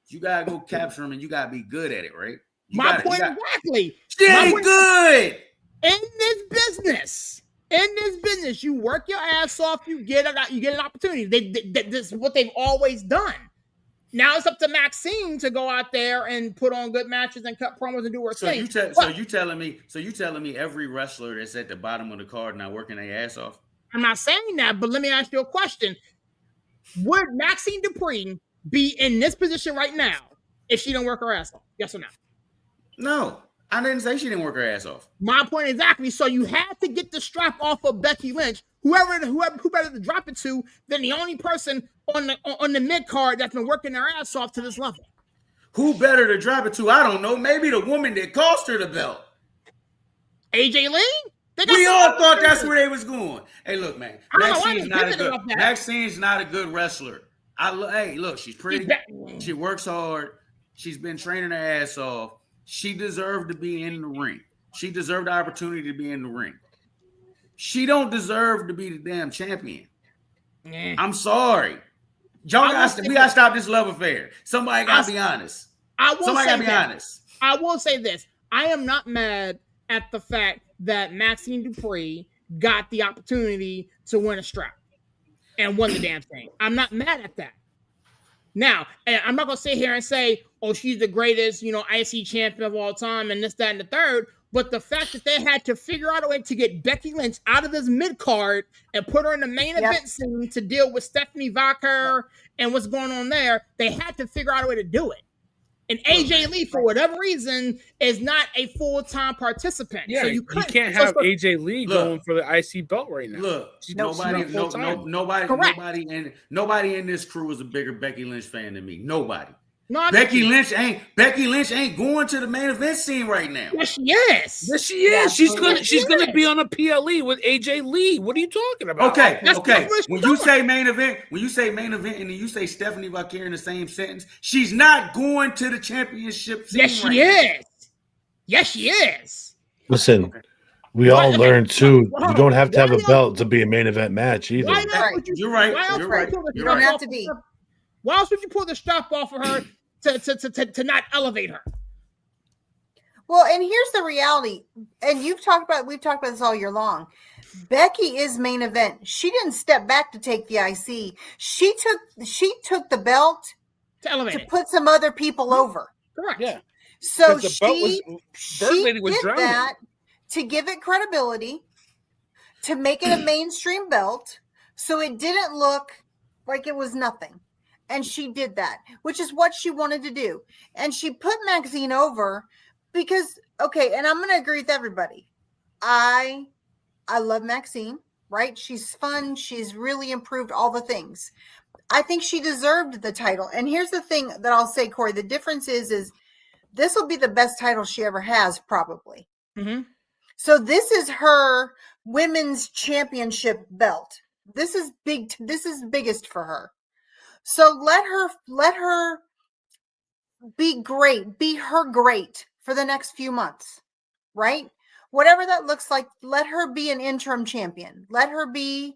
you gotta go capture them and you gotta be good at it, right? exactly. She ain't good. In this business, you work your ass off. You get an opportunity. This is what they've always done. Now it's up to Maxine to go out there and put on good matches and cut promos and do her thing. So you telling me every wrestler that's at the bottom of the card not working their ass off? I'm not saying that, but let me ask you a question. Would Maxine Dupree be in this position right now if she don't work her ass off? Yes or no? No, I didn't say she didn't work her ass off. My point exactly. So you had to get the strap off of Becky Lynch. Who better to drop it to than the only person on the mid card that's been working their ass off to this level? Who better to drop it to? I don't know. Maybe the woman that cost her the belt. AJ Lee? We all thought that's where they was going. Hey, look, man. Maxine's not a good wrestler. Hey, look, she's pretty. She works hard. She's been training her ass off. She deserved to be in the ring. She deserved the opportunity to be in the ring. She don't deserve to be the damn champion. I'm sorry. We gotta stop this love affair. Somebody gotta be honest. I will say this. I am not mad at the fact that Maxine Dupree got the opportunity to win a strap and won the damn thing. I'm not mad at that. Now, I'm not going to sit here and say, oh, she's the greatest, IC champion of all time and this, that, and the third. But the fact that they had to figure out a way to get Becky Lynch out of this mid-card and put her in the main event scene to deal with Stephanie Vacher and what's going on there, they had to figure out a way to do it. And AJ Lee, for whatever reason, is not a full-time participant. Yeah, so you can't have AJ Lee going for the IC belt right now. Look, nobody in this crew is a bigger Becky Lynch fan than me. Nobody. No, Becky Lynch ain't going to the main event scene right now. Yes, she is. Yes, she is. She's gonna be on a PLE with AJ Lee. What are you talking about? Okay. When you say main event, and then you say Stephanie Vacher in the same sentence, she's not going to the championship scene. Yes, she is. Yes, she is. Listen, we all learned too. You don't have to have a belt to be a main event match either. You're right. You don't have to be. Why else would you pull the strap off of her to not elevate her? Well, and here's the reality, and we've talked about this all year long. Becky is main event. She didn't step back to take the IC. She took the belt to put some other people over. Correct. Yeah. So she did that to give it credibility, to make it a mainstream belt, so it didn't look like it was nothing. And she did that, which is what she wanted to do. And she put Maxine over because, and I'm going to agree with everybody. I love Maxine, right? She's fun. She's really improved all the things. I think she deserved the title. And here's the thing that I'll say, Corey, the difference is this will be the best title she ever has, probably. Mm-hmm. So this is her women's championship belt. This is big. This is biggest for her. So let her be great, be her great for the next few months, right? Whatever that looks like, let her be an interim champion. Let her be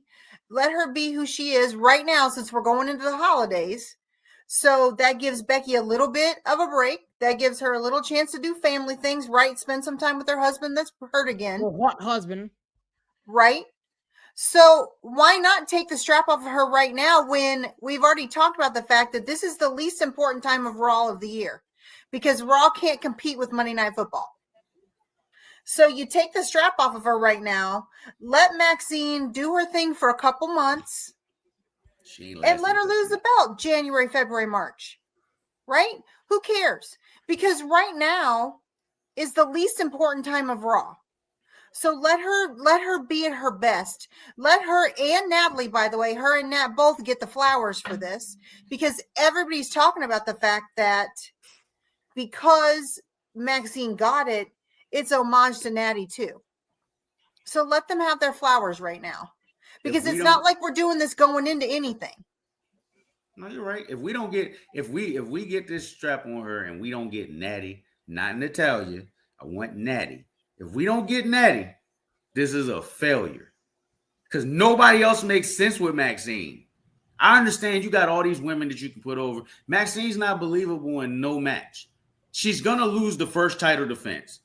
who she is right now, since we're going into the holidays. So that gives Becky a little bit of a break. That gives her a little chance to do family things, right? Spend some time with her husband that's hurt again. Well, what husband? Right? So why not take the strap off of her right now when we've already talked about the fact that this is the least important time of Raw of the year, because Raw can't compete with Monday Night Football. So you take the strap off of her right now, let Maxine do her thing for a couple months, and let her lose the belt January, February, March, right? Who cares? Because right now is the least important time of Raw. So let her be at her best. Let her and Natalie, by the way, her and Nat both get the flowers for this, because everybody's talking about the fact that because Maxine got it, it's homage to Natty too. So let them have their flowers right now, because it's not like we're doing this going into anything. No, you're right. If we get this strap on her and we don't get Natty, not Natalia, I want Natty. If we don't get Natty, this is a failure. Because nobody else makes sense with Maxine. I understand you got all these women that you can put over. Maxine's not believable in no match. She's gonna lose the first title defense.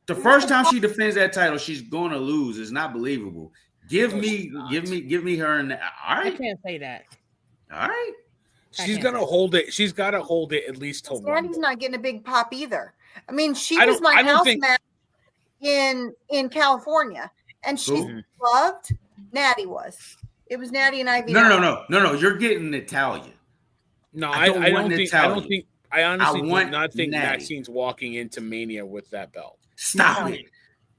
The first time she defends that title, she's gonna lose. It's not believable. Give me her. All right, I can't say that. All right. She's gonna hold it. She's got to hold it at least till Natty's not getting a big pop either. I mean, she I was my don't house think- match in California, and she's loved. Natty was. It was Natty and Ivy. No. You're getting Natalia. No, I don't think. I honestly do not think Natty. Maxine's walking into Mania with that belt. Stop it.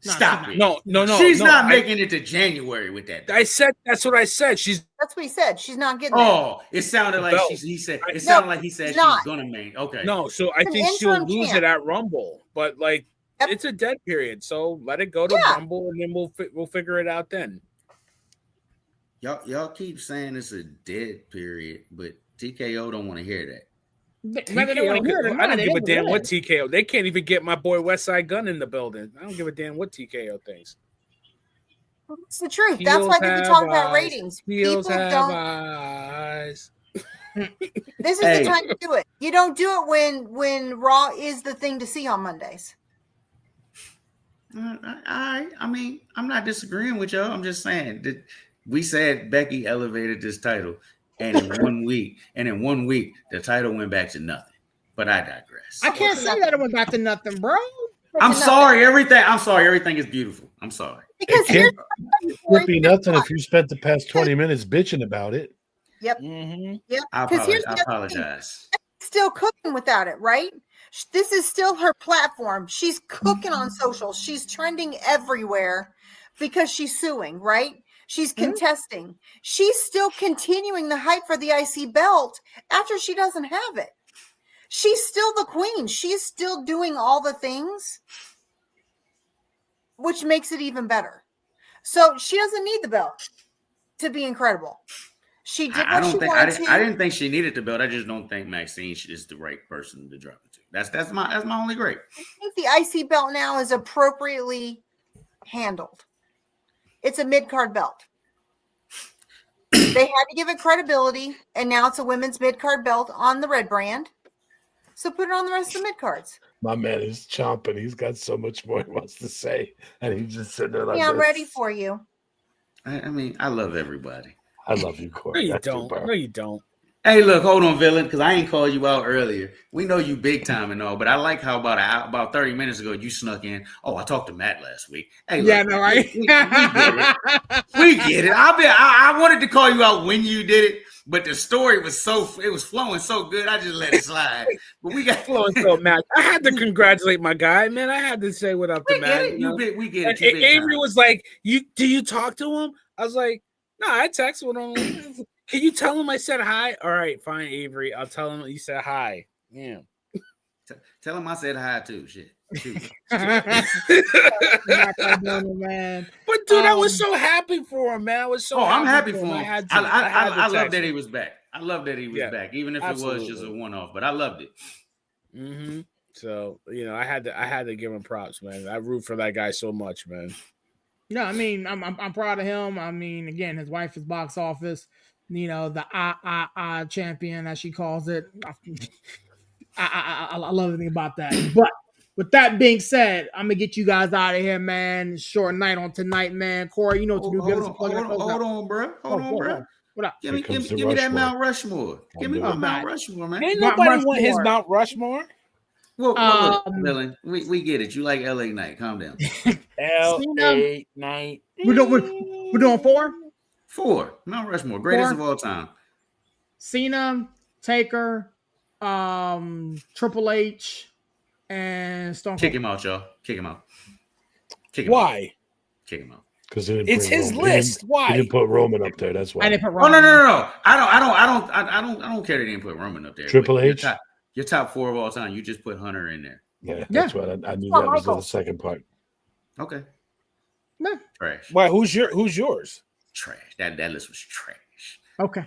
Stop it. No. She's not making it to January with that. I said that's what I said. That's what he said. She's not getting. Oh, it sounded like he said. It sounded like he said she's gonna make. Okay. No, so I think she'll lose it at Rumble, but like it's a dead period, so let it go to Rumble, and then we'll figure it out then. Y'all keep saying it's a dead period, but TKO don't want to hear that. I don't give a damn what TKO. They can't even get my boy Westside Gun in the building. I don't give a damn what TKO thinks. It's the truth. That's why people talk about ratings. People don't. Eyes. This is the time to do it. You don't do it when Raw is the thing to see on Mondays. I mean, I'm not disagreeing with y'all. I'm just saying that we said Becky elevated this title. And in 1 week, the title went back to nothing. But I digress. I can't say that it went back to nothing, bro. I'm sorry. Everything is beautiful. I'm sorry. Because it can't be nothing if you spent the past 20 minutes bitching about it. Yep. Mm-hmm. Yep. I apologize. Still cooking without it, right? This is still her platform. She's cooking on social. She's trending everywhere because she's suing, right? She's contesting. She's still continuing the hype for the IC belt after she doesn't have it. She's still the queen. She's still doing all the things, which makes it even better. So she doesn't need the belt to be incredible. She did what she wanted to. I didn't think she needed the belt. I just don't think Maxine is the right person to drop it to. That's my only gripe. I think the IC belt now is appropriately handled. It's a mid-card belt. They had to give it credibility, and now it's a women's mid-card belt on the red brand. So put it on the rest of the mid-cards. My man is chomping. He's got so much more he wants to say, and he's just sitting there like, I'm ready for you. I mean, I love everybody. I love you, Corey. No, you don't. Hey, look, hold on, villain, because I ain't called you out earlier. We know you big time and all, but I like how about 30 minutes ago you snuck in. Oh, I talked to Matt last week. Hey, yeah, look, no, right? We get it. I wanted to call you out when you did it, but the story was flowing so good. I just let it slide. But we got flowing so Matt. I had to congratulate my guy, man. I had to say what up to Matt. We get it. Avery was like, "Do you talk to him?" I was like, "No, I texted him." Can you tell him I said hi? All right, fine, Avery. I'll tell him you said hi. Yeah. Tell him I said hi too. Shit. Man. But dude, I was so happy for him, man. I was so. I'm happy for him. I love that he was back. I love that he was back, even if absolutely. It was just a one-off. But I loved it. Mm-hmm. So I had to give him props, man. I root for that guy so much, man. No, I mean, I'm proud of him. I mean, again, his wife is box office. The I champion, as she calls it. I love everything about that. But with that being said, I'm gonna get you guys out of here, man. Short night on tonight, man. Corey, you know what to do. Hold on, bro. What up? Give me that Mount Rushmore. Give me my Mount Rushmore, man. Ain't nobody want his Mount Rushmore. Well, look, Dylan, we get it. You like LA Knight. Calm down. LA Knight. We're doing 4? 4. Mount Rushmore, greatest of all time. Cena, Taker, Triple H, and Stone Cold. Kick him out, y'all. Kick him out. Kick him out. Why? Kick him out. Because It's his list. He Why? didn't put Roman up there. That's why. I didn't put Oh Roman. no! I don't care they didn't put Roman up there. Triple H? Your top 4 of all time. You just put Hunter in there. Yeah, that's what I knew. That was the second part. Okay. No. Trash. Why? Who's yours? Trash. That list was trash. Okay.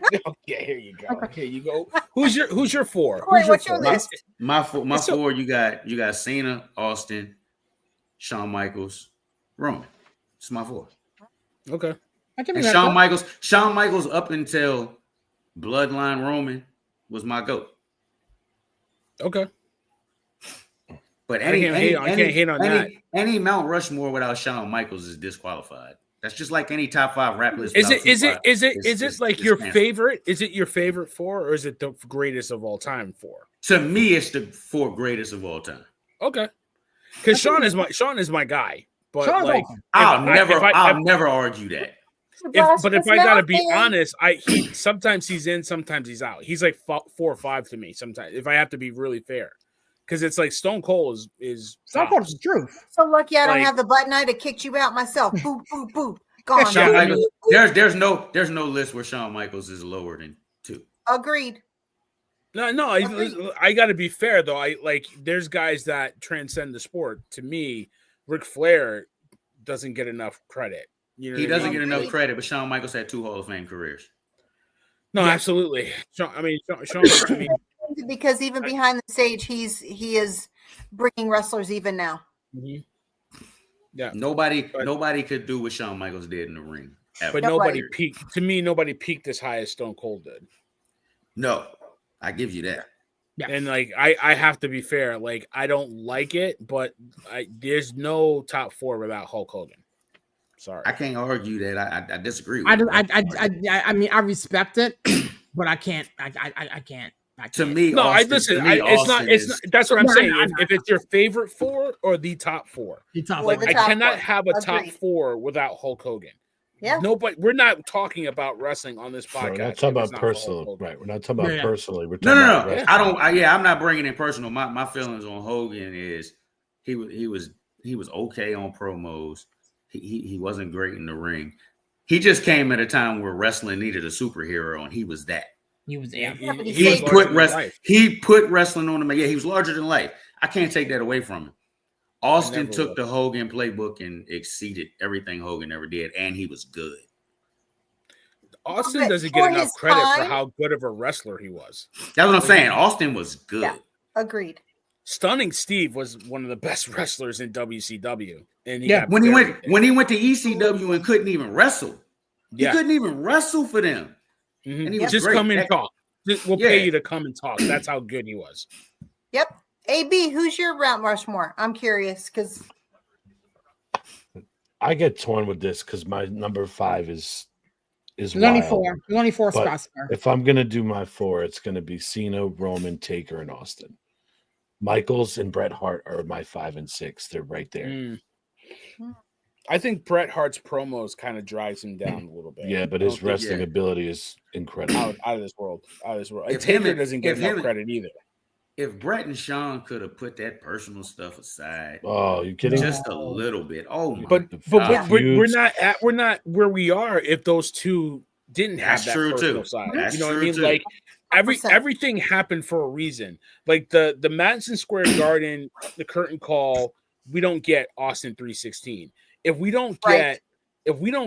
Yeah, here you go. Here you go. Who's your 4? Corey, what's your four? list? My 4. You got Cena, Austin, Shawn Michaels, Roman. It's my 4. Okay. And Shawn Michaels up until Bloodline Roman was my GOAT. Okay. But I can't hate on that. Any Mount Rushmore without Shawn Michaels is disqualified. That's just like any top 5 rap list. Is it like your canceled. favorite? Is it your favorite 4, or is it the greatest of all time 4? To me, it's the 4 greatest of all time. Okay. Because Sean is my guy. But Sean's like awesome. I'll never argue that. If I gotta be honest, sometimes he's in, sometimes he's out. He's like 4 or 5 to me sometimes. If I have to be really fair, because it's like Stone Cold is Stone Cold is the truth. So lucky I don't Like- have the button. I'd have kicked you out myself. Boop, boop, boop. Gone. Shawn I Michaels, there's no list where Shawn Michaels is lower than 2. Agreed. No. I got to be fair though. There's guys that transcend the sport. To me, Ric Flair doesn't get enough credit. You know He what I doesn't mean? get enough credit, but Shawn Michaels had 2 Hall of Fame careers. No, absolutely. Sean, I mean, Because even behind the stage, he is bringing wrestlers even now. mhm. Yeah, Nobody could do what Shawn Michaels did in the ring. Ever. but nobody peaked. To me, nobody peaked as high as Stone Cold did. No, I give you that. Yeah. And like I have to be fair. Like I don't like it, but there's no top 4 without Hulk Hogan. Sorry, I can't argue that. I disagree with I you. mean, I respect it, but I can't. I can't. To me, no, Austin, listen. to me, It's not. Austin It's is- not. That's what I'm No, saying. no, If it's your favorite 4 or the top 4, You're tough. Or like the I top cannot 4. have a top Agreed. 4 without Hulk Hogan. Yeah. Nobody. We're not talking about wrestling on this podcast. We're not if talking it's about not for Hulk personal, Hogan. right? We're not talking about Yeah. personally. We're No, talking no, about no. wrestling. I'm not bringing it personal. My feelings on Hogan is he was okay on promos. He wasn't great in the ring. He just came at a time where wrestling needed a superhero, and he was that. He was there. Yeah, but He was put larger than life. he put wrestling on him. Yeah, he was larger than life. I can't take that away from him. Austin Never took will. the Hogan playbook and exceeded everything Hogan ever did, and he was good. Austin But doesn't for get enough his credit for time- how good of a wrestler he was. That's what I'm saying. Austin was good. Yeah. Agreed. Stunning Steve was one of the best wrestlers in WCW, and he Yeah. got When he buried. went to ECW and couldn't even wrestle. He yeah, couldn't even wrestle for them. Mhm. And he was just great. come and That- talk. We'll pay Yeah. you to come and talk. That's how good he was. Yep. AB, who's your Mount Rushmore? I'm curious because I get torn with this because my number 5 is There's only wild. 4. There's only 4 But spots there. If I'm gonna do my 4, it's gonna be Cena, Roman, Taker, and Austin. Michaels and Bret Hart are my 5 and 6. They're right there. Mm. I think Bret Hart's promos kind of drives him down a little bit. Yeah, but I his don't think- wrestling ability is incredible. out of this world. Out of this world. If Taker him and- doesn't get if enough him- credit either. If Brett and Sean could have put that personal stuff aside Oh, you kidding? just a little bit. Oh my But The but we're feuds. we're not where we are if those two didn't have That's that true, personal too. side. That's You know what I true, mean? too. Like 100%. everything happened for a reason. Like the Madison Square Garden, the curtain call, we don't get Austin 316. If we don't Right.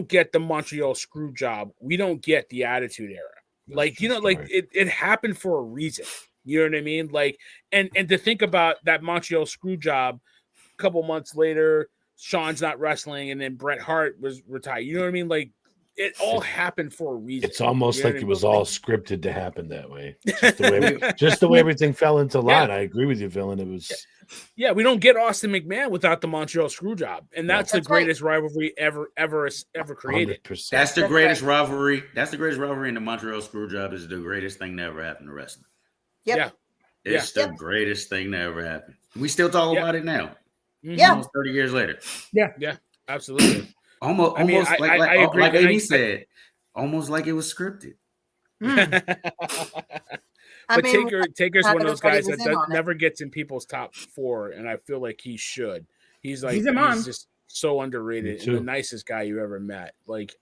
get the Montreal screw job, we don't get the Attitude Era. Like, you know, like it happened for a reason. You know what I mean? Like, and to think about that Montreal screw job, a couple months later, Sean's not wrestling, and then Bret Hart was retired. You know what I mean? Like, it all happened for a reason. It's almost You know like what I it was mean? all scripted to happen that way. Just the way everything fell into line. I agree with you, Villain. It was Yeah, we don't get Austin McMahon without the Montreal screw job, and that's the That's right. greatest rivalry ever created. 100%. That's the That's greatest right. rivalry. That's the greatest rivalry in the Montreal Screwjob. Is the greatest thing that ever happened to wrestling. Yep. Yeah. It's the greatest thing that ever happened. We still talk about it now. Mhm. Yeah. Almost 30 years later. Absolutely. Almost, I mean, almost I agree. like And Amy said, almost like it was scripted. I But mean, Taker's not one of those everybody guys that was in on it. never gets in people's top 4, and I feel like he should. He's like He's in mine. just so underrated Me and the too. nicest guy you ever met. Like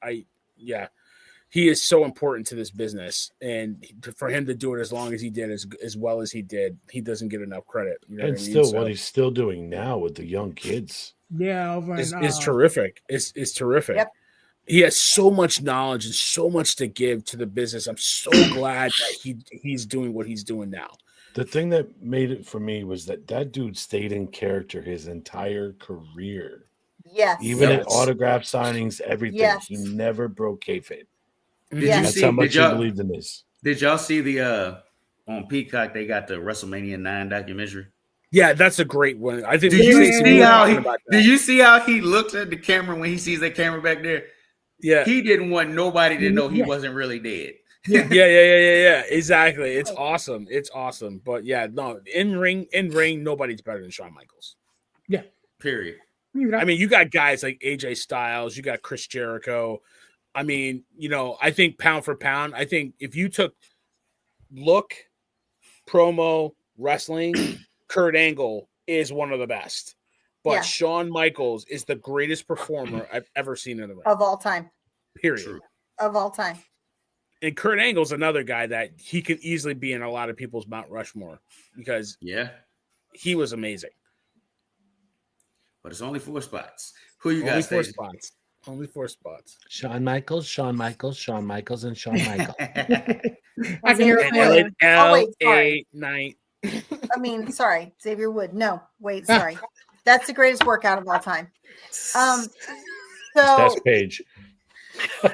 he is so important to this business, and for him to do it as long as he did, as well as he did, he doesn't get enough credit. You know And what I mean? still, So what he's still doing now with the young kids. Yeah, over in, is terrific. It's terrific. Yep. He has so much knowledge and so much to give to the business. I'm so glad that he's doing what he's doing now. The thing that made it for me was that dude stayed in character his entire career. Yes. Even Yes. at autograph signings, everything. Yes. He never broke kayfabe. Did Yeah. you That's see? how much Did he y'all believed in this. did y'all see the on Peacock? They got the WrestleMania 9 documentary. Yeah, that's a great one. I think Did you Stacey, we see were how talking he? about that. Did you see how he looks at the camera when he sees that camera back there? Yeah. He didn't want nobody to know he Yeah. wasn't really dead. Yeah. Exactly. It's awesome. It's awesome. But yeah, no, in ring, nobody's better than Shawn Michaels. Period. I mean, you got guys like AJ Styles, you got Chris Jericho. I mean, I think pound for pound, I think if you took look, promo, wrestling, Kurt Angle is one of the best. But Yeah. Shawn Michaels is the greatest performer I've ever seen in the ring. Of all time. Period. True. Of all time. And Kurt Angle's another guy that he could easily be in a lot of people's Mount Rushmore because Yeah, he was amazing. but it's only 4 spots. Who you Only got? 4 Stacey? spots. Only 4 spots. Shawn Michaels, and Shawn Michaels. I can hear Xavier it. Wood. L wait, sorry. A night. Sorry, Xavier Wood. No, wait, sorry. That's the greatest workout of all time. So That's Paige. So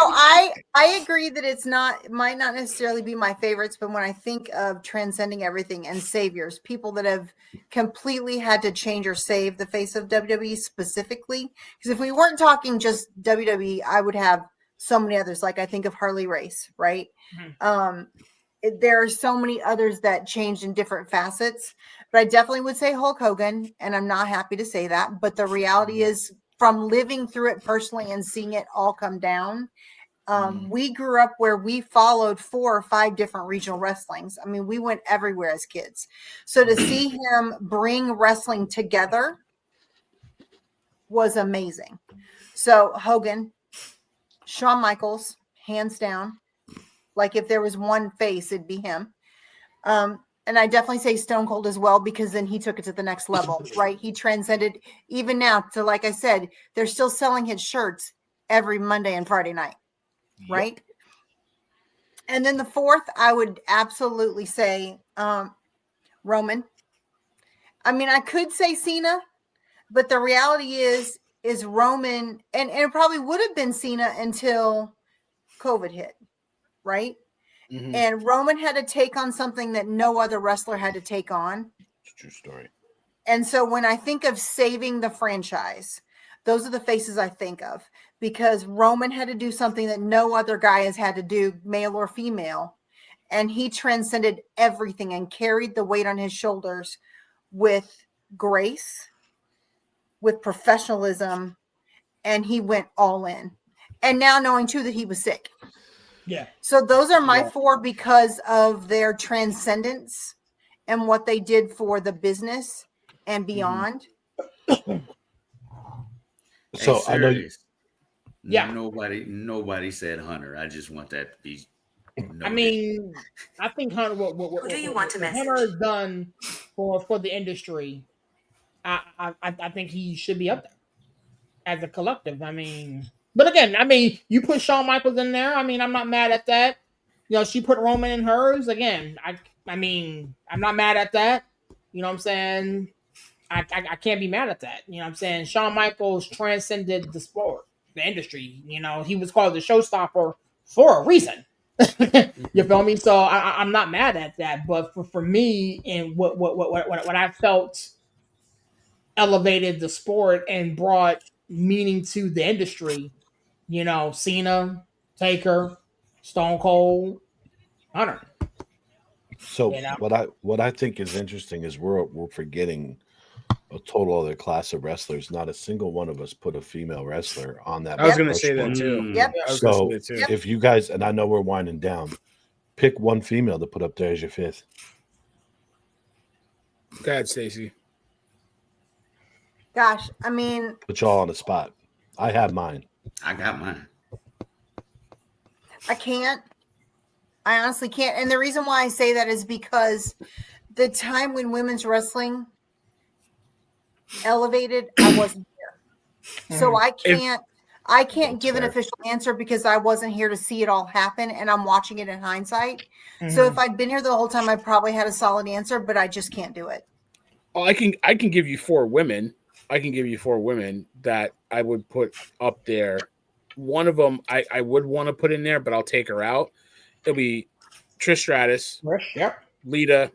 I agree that it might not necessarily be my favorites, but when I think of transcending everything and saviors, people that have completely had to change or save the face of WWE specifically, because if we weren't talking just WWE, I would have so many others. Like I think of Harley Race, right? There are so many others that changed in different facets, but I definitely would say Hulk Hogan, and I'm not happy to say that, but the reality is from living through it personally and seeing it all come down, we grew up where we followed 4 or 5 different regional wrestlings. I mean, we went everywhere as kids. So to see him bring wrestling together was amazing. So Hogan, Shawn Michaels, hands down. Like if there was one face, it'd be him. And I definitely say Stone Cold as well, because then he took it to the next level, right? He transcended even now to, like I said, they're still selling his shirts every Monday and Friday night, right? And then the fourth, I would absolutely say Roman. I mean, I could say Cena, but the reality is Roman, and it probably would have been Cena until COVID hit, right? Mhm. And Roman had to take on something that no other wrestler had to take on. It's a true story. And so when I think of saving the franchise, those are the faces I think of, because Roman had to do something that no other guy has had to do, male or female. And he transcended everything and carried the weight on his shoulders with grace, with professionalism, and he went all in. And now knowing too that he was sick. Yeah. So those are my 4 because of their transcendence and what they did for the business and beyond. So I know. Yeah. Nobody said Hunter. I just want that to be. I mean, I think Hunter. What do you want to message? Hunter has done for the industry. I think he should be up there as a collective. I mean, but again, I mean, you put Shawn Michaels in there. I mean, I'm not mad at that. You know, she put Roman in hers. Again, I mean, I'm not mad at that. You know what I'm saying? I can't be mad at that. You know what I'm saying? Shawn Michaels transcended the sport, the industry. You know, he was called the showstopper for a reason. You feel me? So I'm not mad at that. But for me, and what I felt elevated the sport and brought meaning to the industry, you know, Cena, Taker, Stone Cold, Hunter. So You know? what I think is interesting is we're forgetting a total other class of wrestlers. Not a single one of us put a female wrestler on that. I was going to say that Rushmore. too. Yep. I was gonna So say that too. if you guys, and I know we're winding down, pick one female to put up there as your 5th. Go ahead, Stacey. Gosh, I mean, Put y'all on the spot. I have mine. I got mine. I can't. I honestly can't. And the reason why I say that is because the time when women's wrestling elevated, I wasn't here. So I can't give an official answer because I wasn't here to see it all happen and I'm watching it in hindsight. So if I'd been here the whole time, I probably had a solid answer, but I just can't do it. Oh, I can give you 4 women. I can give you 4 women that I would put up there. One of them I would want to put in there, but I'll take her out. It'll be Trish Stratus, Yep. Lita,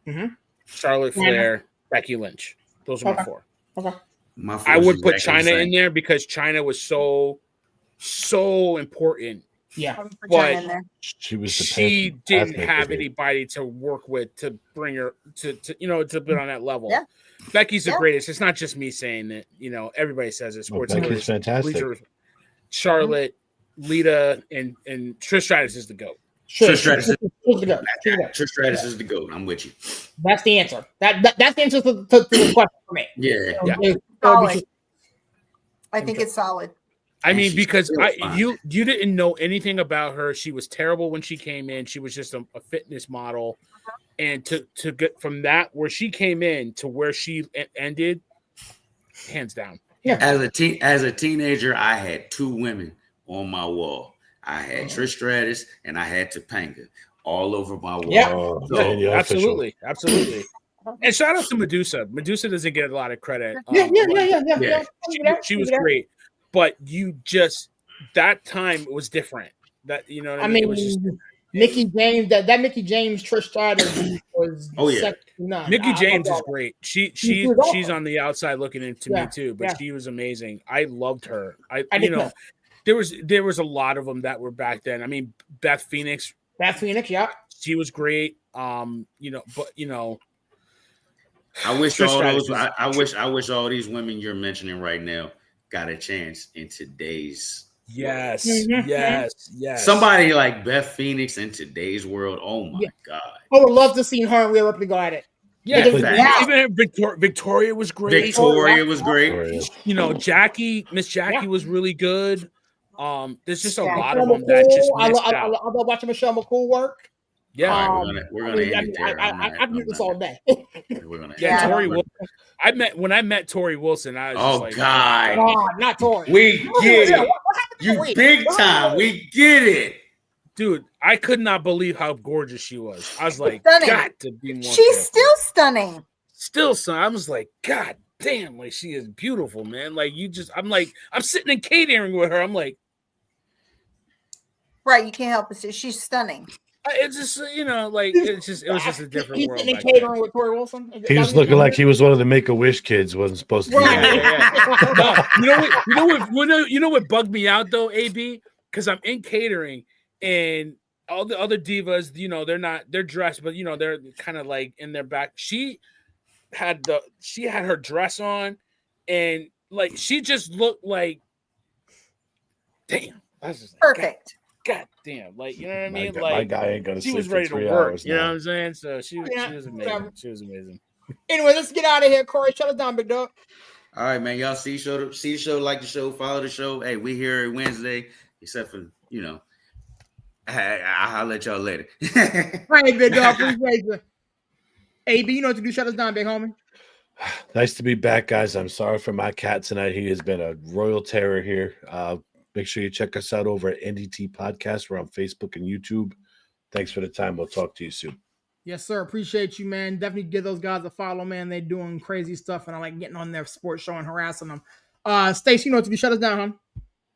Mhm. Charlotte Flair, Becky Lynch. Those are my 4. Okay. I would put China in there because China was so important. Yeah. I'll put But China in there. she didn't have anybody to work with to bring her to put on that level. Yeah. Becky's the greatest. It's not just me saying that. Everybody says it. Sports. Becky's fantastic. Charlotte, Lita, and Trish Stratus is the GOAT. Trish Stratus is Trish Stratus is the GOAT. I'm with you. That's the answer. That's the answer to the question for me. Yeah. Solid. I think it's solid. I mean, because you didn't know anything about her. She was terrible when she came in. She was just a fitness model, and to get from that where she came in to where she ended, hands down. Yeah. As a teenager, I had 2 women on my wall. I had Trish Stratus and I had Topanga all over my wall. Yeah, absolutely. And shout out to Medusa. Medusa doesn't get a lot of credit. Yeah. She was great, but that time was different. That what I mean? It was just Mickey James. That Mickey James Trish Stratus was. Mickey James is great. She's on the outside looking into me too, but she was amazing. I loved her. There was a lot of them that were back then. I mean, Beth Phoenix, yeah, she was great. I wish all those. I wish all these women you're mentioning right now got a chance in today's. Yes. Somebody like Beth Phoenix in today's world. Oh my God! I would love to see her and Rhea Ripley go at it. Yeah, even Victoria was great. Victoria was great. Miss Jackie was really good. There's just a lot of them that just missed out. I love watching Michelle McCool work. Yeah, we're gonna end it there. I can do this all day. Tori Wilson. When I met Tori Wilson, I was just like, God, not Tori. We get it. You big time. We get it. Dude, I could not believe how gorgeous she was. I was like, stunning. got to be more. She's still stunning. Still stunning. I was like, God damn, like she is beautiful, man. Like I'm sitting in catering with her. I'm like, right, you can't help it. She's stunning. It's just it was just a different world. He's catering with Tori Wilson. He was looking like he was one of the Make-A-Wish kids. Wasn't supposed to be. No, you know what bugged me out though, AB? Because I'm in catering and all the other divas, they're dressed, but they're kind of like in their back. She had her dress on, and like she just looked like, damn, that's just perfect. God damn, like you know what I mean? My guy ain't gonna. She was ready to work. You know what I'm saying? So she was amazing. She was amazing. Anyway, let's get out of here. Corey, shut us down, big dog. All right, man. Y'all see the show, like the show, follow the show. Hey, we here every Wednesday, except for I'll let y'all later. All right, big dog. Appreciate you. AB, you know what to do. Shut us down, big homie. Nice to be back, guys. I'm sorry for my cat tonight. He has been a royal terror here. Make sure you check us out over at NDT Podcast. We're on Facebook and YouTube. Thanks for the time. We'll talk to you soon. Yes, sir. Appreciate you, man. Definitely give those guys a follow, man. They're doing crazy stuff, and I like getting on their sports show and harassing them. Stacey, you know what to do. Shut us down, huh?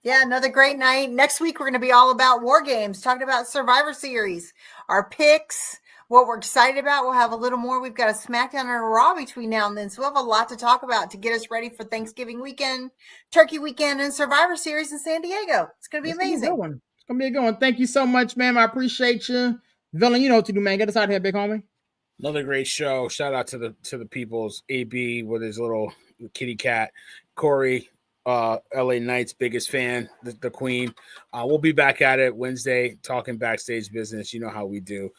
Yeah, another great night. Next week, we're going to be all about War Games, talking about Survivor Series, our picks, what we're excited about. We'll have a little more. We've got a SmackDown and a Raw between now and then. So we'll have a lot to talk about to get us ready for Thanksgiving weekend, Turkey weekend, and Survivor Series in San Diego. It's going to be amazing. It's going to be a good one. Thank you so much, ma'am. I appreciate you. Villain, you know what to do, man. Get us out of here, big homie. Another great show. Shout out to the peoples. AB with his little kitty cat. Corey, LA Knight's biggest fan, the queen. We'll be back at it Wednesday talking backstage business. You know how we do.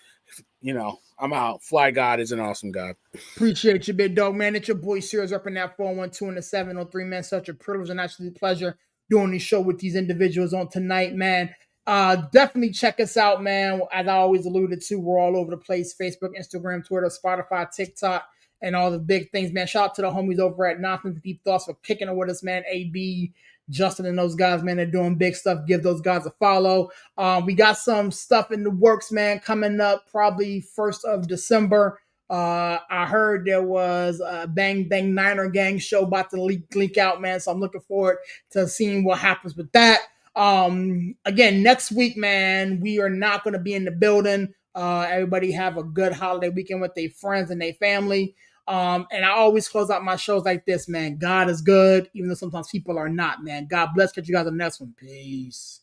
I'm out. Fly God is an awesome God. Appreciate you, big dog, man. It's your boy Sears up in that 412 and the 703, man. Such a privilege and actually pleasure doing this show with these individuals on tonight, man. Definitely check us out, man. As I always alluded to, we're all over the place: Facebook, Instagram, Twitter, Spotify, TikTok, and all the big things, man. Shout out to the homies over at Nonsense Deep Thoughts for kicking it with us, man. AB, Justin, and those guys, man, they're doing big stuff. Give those guys a follow. We got some stuff in the works, man, coming up probably 1st of December. I heard there was a Bang Bang Niner Gang show about to leak out, man. So I'm looking forward to seeing what happens with that. Again, next week, man, we are not going to be in the building. Everybody have a good holiday weekend with their friends and their family. And I always close out my shows like this, man. God is good, even though sometimes people are not, man. God bless. Catch you guys on the next one. Peace.